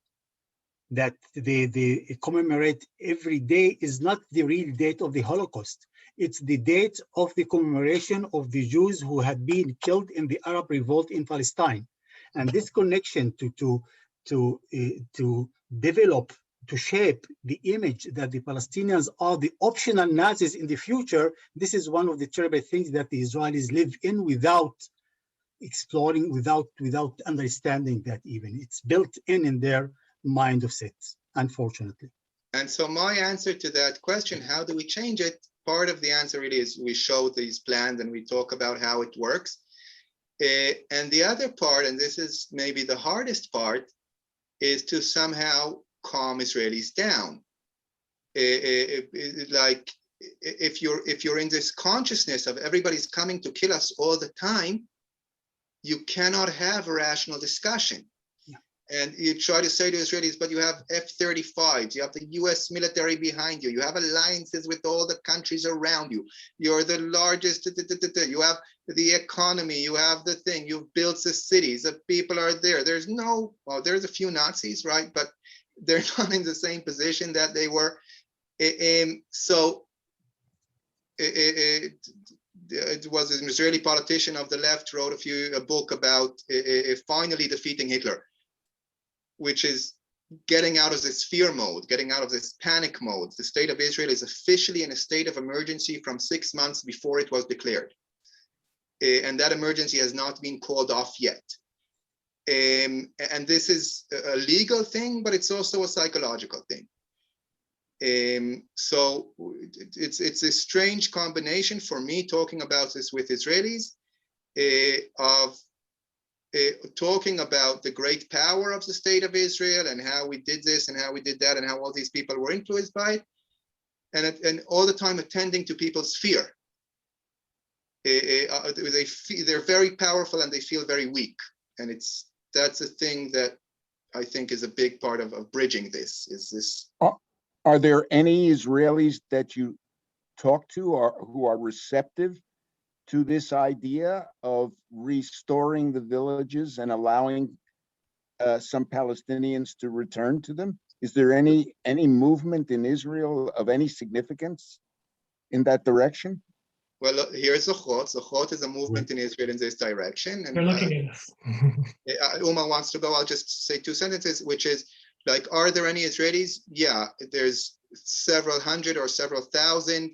that they commemorate every day is not the real date of the Holocaust. It's the date of the commemoration of the Jews who had been killed in the Arab revolt in Palestine. And this connection to develop, to shape the image that the Palestinians are the optional Nazis in the future, this is one of the terrible things that the Israelis live in without exploring, without understanding that even. It's built in their mind of sets, unfortunately. And so my answer to that question, how do we change it? Part of the answer really is we show these plans and we talk about how it works. And the other part, and this is maybe the hardest part, is to somehow calm Israelis down. Like, if you're in this consciousness of everybody's coming to kill us all the time, you cannot have a rational discussion. And you try to say to Israelis, but you have F-35s, you have the US military behind you, you have alliances with all the countries around you, you're the largest, you have the economy, you have the thing, you've built the cities, the people are there. There's no, well, there's a few Nazis, right? But they're not in the same position that they were. So it was an Israeli politician of the left wrote a book about finally defeating Hitler, which is getting out of this fear mode, getting out of this panic mode. The state of Israel is officially in a state of emergency from 6 months before it was declared. And that emergency has not been called off yet. And this is a legal thing, but it's also a psychological thing. So it's a strange combination for me talking about this with Israelis, of talking about the great power of the state of Israel and how we did this and how we did that and how all these people were influenced by it, and all the time attending to people's fear. They're very powerful and they feel very weak, and that's a thing that I think is a big part of bridging this. Is this? Are there any Israelis that you talk to or who are receptive to this idea of restoring the villages and allowing some Palestinians to return to them? Is there any movement in Israel of any significance in that direction? Well, here's Zochrot. Zochrot is a movement in Israel in this direction. And we're looking at this. Umar wants to go. I'll just say 2 sentences, which is, like, are there any Israelis? Yeah, there's several hundred or several thousand.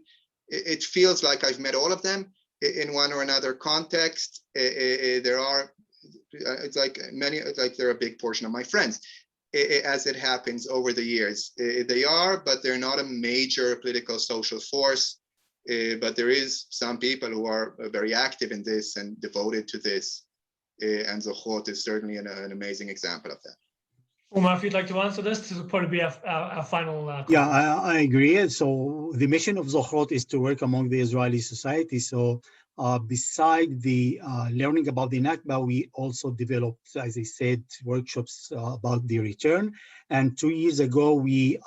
It feels like I've met all of them in one or another context. There are, it's like many, like they're a big portion of my friends, as it happens over the years. They are, but they're not a major political social force. But there is some people who are very active in this and devoted to this. And Zochrot is certainly an amazing example of that. Umar, if you'd like to answer this will probably be our final Yeah, I agree. So the mission of Zochrot is to work among the Israeli society. So Beside the learning about the Nakba, we also developed, as I said, workshops about the return. And 2 years ago, we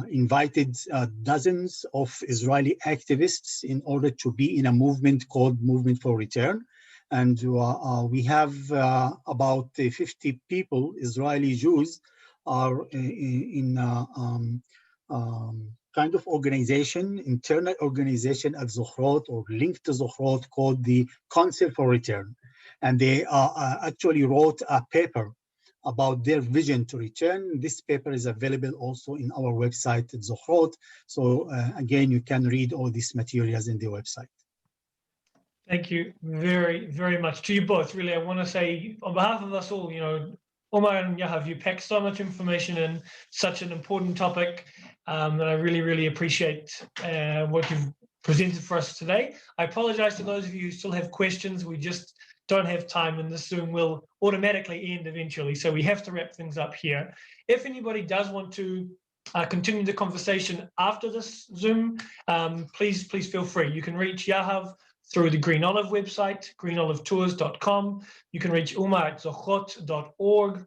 invited dozens of Israeli activists in order to be in a movement called Movement for Return. And we have about 50 people, Israeli Jews, are in kind of organization, internal organization at Zochrot or linked to Zochrot called the Council for Return. And they actually wrote a paper about their vision to return. This paper is available also in our website at Zochrot. So again, you can read all these materials in the website. Thank you very, very much to you both. Really, I want to say on behalf of us all, Umar and Yahav, you packed so much information in such an important topic, and I really, really appreciate what you've presented for us today. I apologize to those of you who still have questions. We just don't have time, and this Zoom will automatically end eventually, so we have to wrap things up here. If anybody does want to continue the conversation after this Zoom, please feel free. You can reach Yahav through the Green Olive website, greenolivetours.com. You can reach Umar at zochrot.org.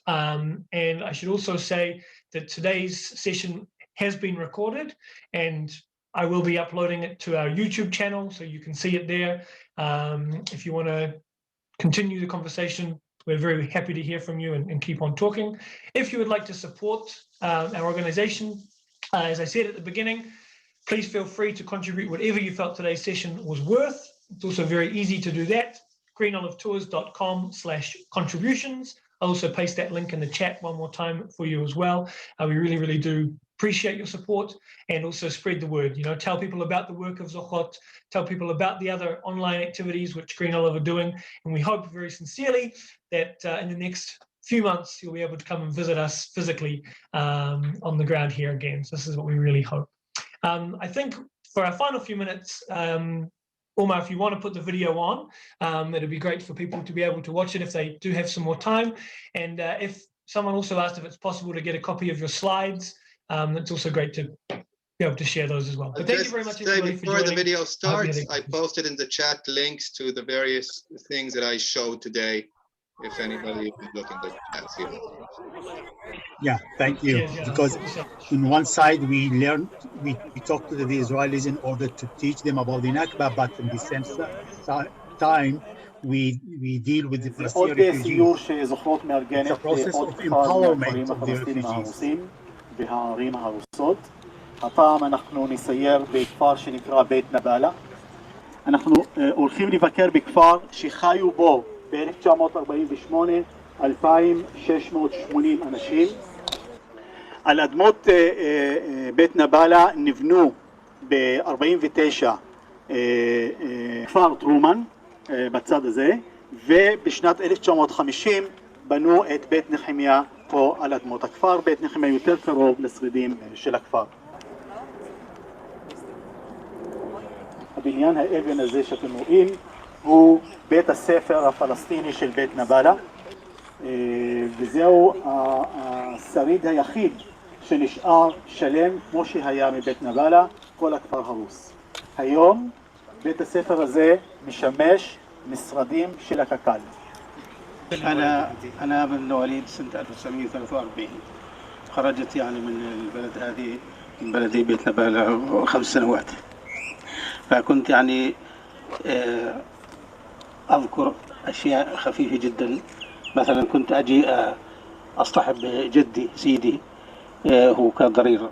And I should also say that today's session has been recorded, and I will be uploading it to our YouTube channel, so you can see it there. If you want to continue the conversation, we're very happy to hear from you and keep on talking. If you would like to support our organization, as I said at the beginning, please feel free to contribute whatever you felt today's session was worth. It's also very easy to do that. greenolivetours.com/contributions. I'll also paste that link in the chat one more time for you as well. We really, really do appreciate your support, and also spread the word. Tell people about the work of Zochrot, tell people about the other online activities which Green Olive are doing, and we hope very sincerely that in the next few months you'll be able to come and visit us physically on the ground here again. So this is what we really hope. I think for our final few minutes, Umar, if you want to put the video on, it'd be great for people to be able to watch it if they do have some more time. And if someone also asked if it's possible to get a copy of your slides, it's also great to be able to share those as well. But thank you very much, everybody, for joining. Before the video starts, I posted in the chat links to the various things that I showed today, if anybody is looking at that. Yeah, thank you. Yes, yeah. Because in one side we talk to the Israelis in order to teach them about the Nakba, but in the same time we deal with the Palestinian refugees. It's a process of empowerment of the refugees. בהערים ההרוסות. הפעם אנחנו נסייר בכפר שנקרא בית נבלה. אנחנו הולכים לבקר בכפר שחיו בו ב-1948 2,680 אנשים. על אדמות בית נבלה נבנו ב-49 כפר טרומן בצד הזה, ובשנת 1950 בנו את בית נחמיה פה על אדמות הכפר. בית נחמיה יותר קרוב לשרידים של הכפר. הבניין האבן הזה שאתם רואים הוא בית הספר הפלסטיני של בית נבלה, וזהו השריד היחיד שנשאר שלם כמו שהיה מבית נבלה. כל הכפר הרוס. היום בית הספר הזה משמש משרדים של הקק"ל. أنا من مواليد سنة 1943. خرجت يعني من البلد هذه، من بلدي بيت نبالة 5 سنوات. فكنت يعني أذكر أشياء خفيفة جدا. مثلا كنت أجي أصطحب جدي سيدي، هو كان ضرير،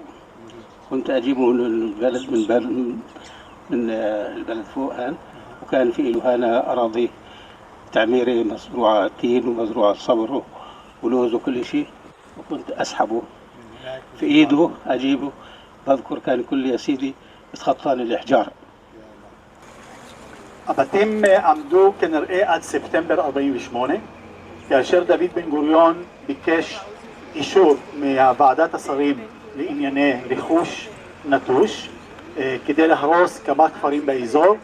كنت أجيبه من البلد فوق هان، وكان في له هنا أراضي تعميري مزروعة تين ومزروعة صبر ولوز وكل شيء، وكنت أسحبه في إيده أجيبه. بذكر كان كل يا سيدي يتخطاني الإحجار. הבתים עמדו כנראה עד ספטמבר 48, כאשר דוד בן גוריון ביקש אישור מהוועדת השרים לענייני רכוש נטוש כדי להרוס כמה כפרים באזור,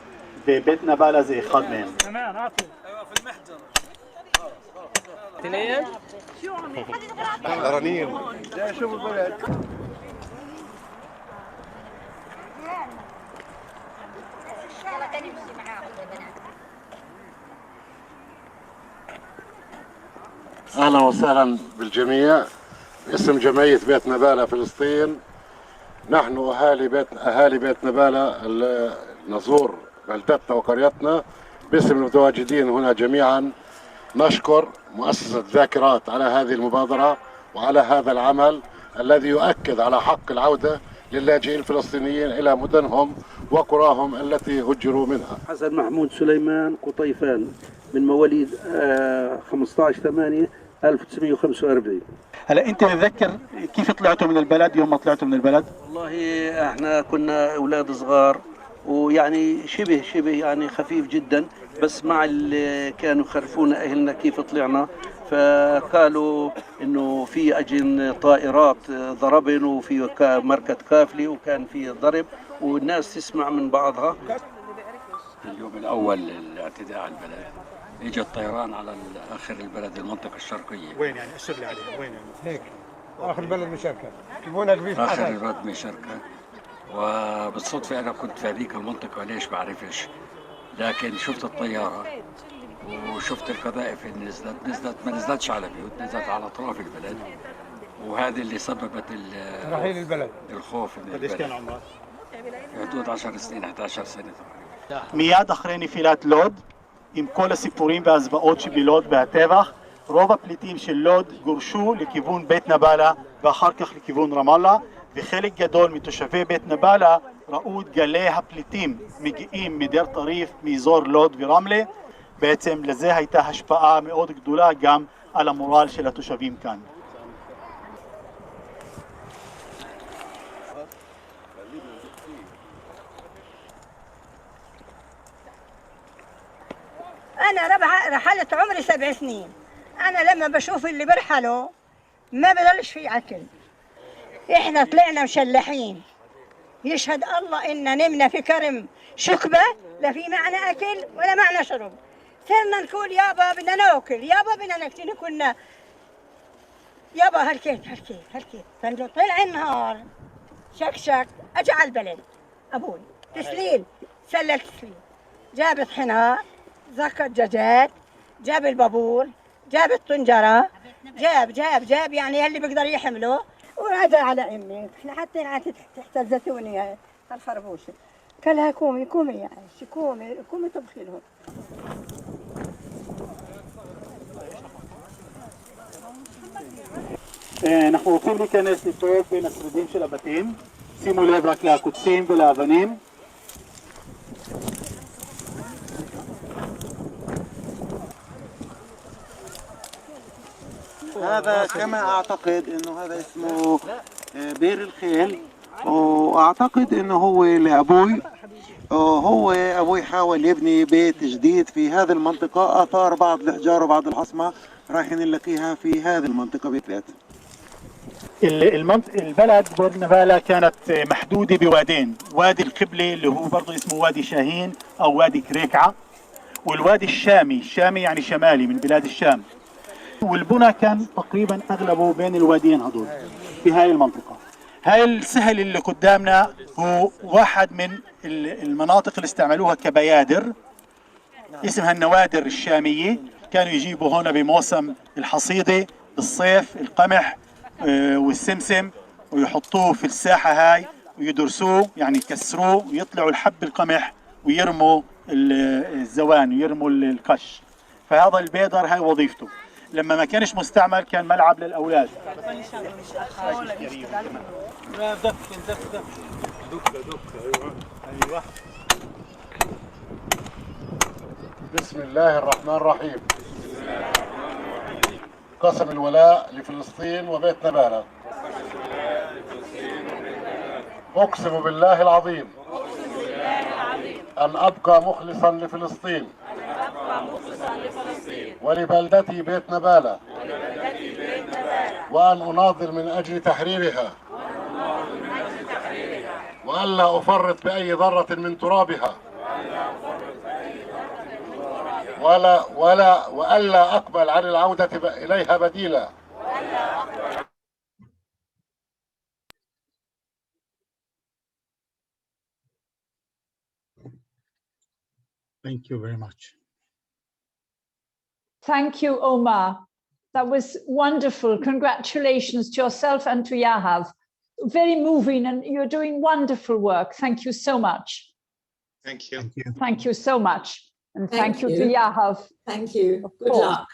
ובית נבלה זה אחד מהם. اثنين رنين جاي شوف البلد. أهلا وسهلا بالجميع. باسم جمعية بيت نبالة فلسطين، نحن أهالي بيت نبالة نزور بلدتنا وقريتنا. باسم المتواجدين هنا جميعا نشكر مؤسسة ذاكرات على هذه المبادرة وعلى هذا العمل الذي يؤكد على حق العودة للاجئين الفلسطينيين إلى مدنهم وقراهم التي هجروا منها. حسن محمود سليمان قطيفان، من مواليد 15/8/1945. هلا انت تتذكر كيف طلعتوا من البلد يوم ما طلعتوا من البلد؟ والله احنا كنا اولاد صغار، ويعني شبه يعني خفيف جدا، بس مع اللي كانوا يخرفونا اهلنا كيف طلعنا، فقالوا انه في اجن طائرات ضربن وفي مركز كافلي وكان في ضرب والناس تسمع من بعضها. اليوم الاول للاعتداء على البلد اجى الطيران على اخر البلد، المنطقه الشرقيه. وين يعني؟ اشر لي عليها، وين يعني؟ هيك اخر البلد مشاركه، يجيبونك في اخر البلد مشاركه. وبالصدفه انا كنت في هذيك المنطقه، ليش بعرفش، لكن شفت الطياره وشفت القذائف اللي نزلت ما نزلتش على بيوت، نزلت على اطراف البلد، وهذه اللي سببت رحيل البلد، الخوف من قديش كان عمرك؟ في حدود 10 سنين 11 سنه تقريبا. מיד אחרי נפילת לוד, עם כל הסיפורים והזוועות שבלוד והטבח, רוב הפליטים של לוד גורשו לכיוון בית נבלה ואחר כך לכיוון רמאללה, וחלק גדול מתושבי בית נבלה ראו את גלי הפליטים מגיעים מדיר טריף, מאזור לוד ורמלה. בעצם לזה הייתה השפעה מאוד גדולה גם על המורל של התושבים כאן. أنا رحلت عمري 7 سنين. أنا لما بشوف اللي برحلوا ما بضلش فيه أكل. إحنا طلعنا مشلحين، يشهد الله إننا نمنا في كرم شكبة، لا في معنا أكل ولا معنا شرب. صرنا نقول يابا بدنا ناكل، يابا بدنا ناكل، كنا يابا هالكيت. فلو طلع النهار شك أجى على البلد أبوي تسليل، سلل تسليل، جاب طحينات، زكت دجاجات، جاب البابور، جاب الطنجرة، جاب يعني اللي بيقدر يحمله، ورجع على امي. احنا حطينا تحت الزيتونية الخربوشة، كلها كومي يعني كومي طبخي لهم. אנחנו רוצים להיכנס לטוב בין השרידים של הבתים. שימו לב רק לקוצים ולאבנים. هذا كما أعتقد إنه هذا اسمه بير الخيل، وأعتقد إنه هو لأبوي. أبوي حاول يبني بيت جديد في هذه المنطقة، أثار بعض الأحجار وبعض الحصمة رايحين نلاقيها في هذه المنطقة بالذات. البلد بيت نبالة كانت محدودة بوادين، وادي القبلة اللي هو برضه اسمه وادي شاهين أو وادي كريكعة، والوادي الشامي يعني شمالي من بلاد الشام. والبنى كان تقريبا اغلبه بين الواديين هذول في هاي المنطقه. هاي السهل اللي قدامنا هو واحد من المناطق اللي استعملوها كبيادر، اسمها النوادر الشاميه. كانوا يجيبوا هنا بموسم الحصيده بالصيف القمح والسمسم، ويحطوه في الساحه هاي ويدرسوه، يعني يكسروه ويطلعوا الحب القمح ويرموا الزوان ويرموا القش. فهذا البيدر هاي وظيفته. لما ما كانش مستعمل كان ملعب للأولاد. بسم الله الرحمن الرحيم. قسم الولاء لفلسطين وبيت نبالة. أقسم بالله العظيم أن أبقى مخلصا لفلسطين ولبلدتي بيت نبالة، وأن أناضل من أجل تحريرها، وألا أفرط بأي ذرة من ترابها، وألا أقبل عن العودة إليها بديلا. Thank you very much. Thank you, Omar. That was wonderful. Congratulations to yourself and to Yahav. Very moving, and you're doing wonderful work. Thank you so much. Thank you. Thank you. Thank you so much. And thank you to you. Yahav. Thank you. Of Good course. luck.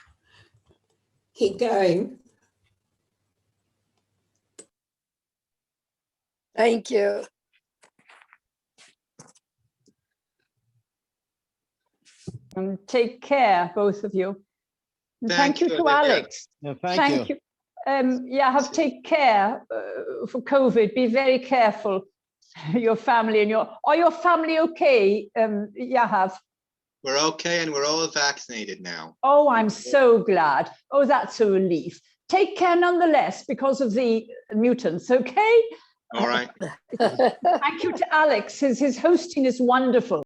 Keep going. Thank you. And take care, both of you. And thank you to Olivia. Alex. Yeah, thank you. Yahav, take care for COVID. Be very careful. Your family and are your family okay, Yahav? We're okay, and we're all vaccinated now. Oh, I'm so glad. Oh, that's a relief. Take care nonetheless because of the mutants, okay? All right. Thank you to Alex. His hosting is wonderful.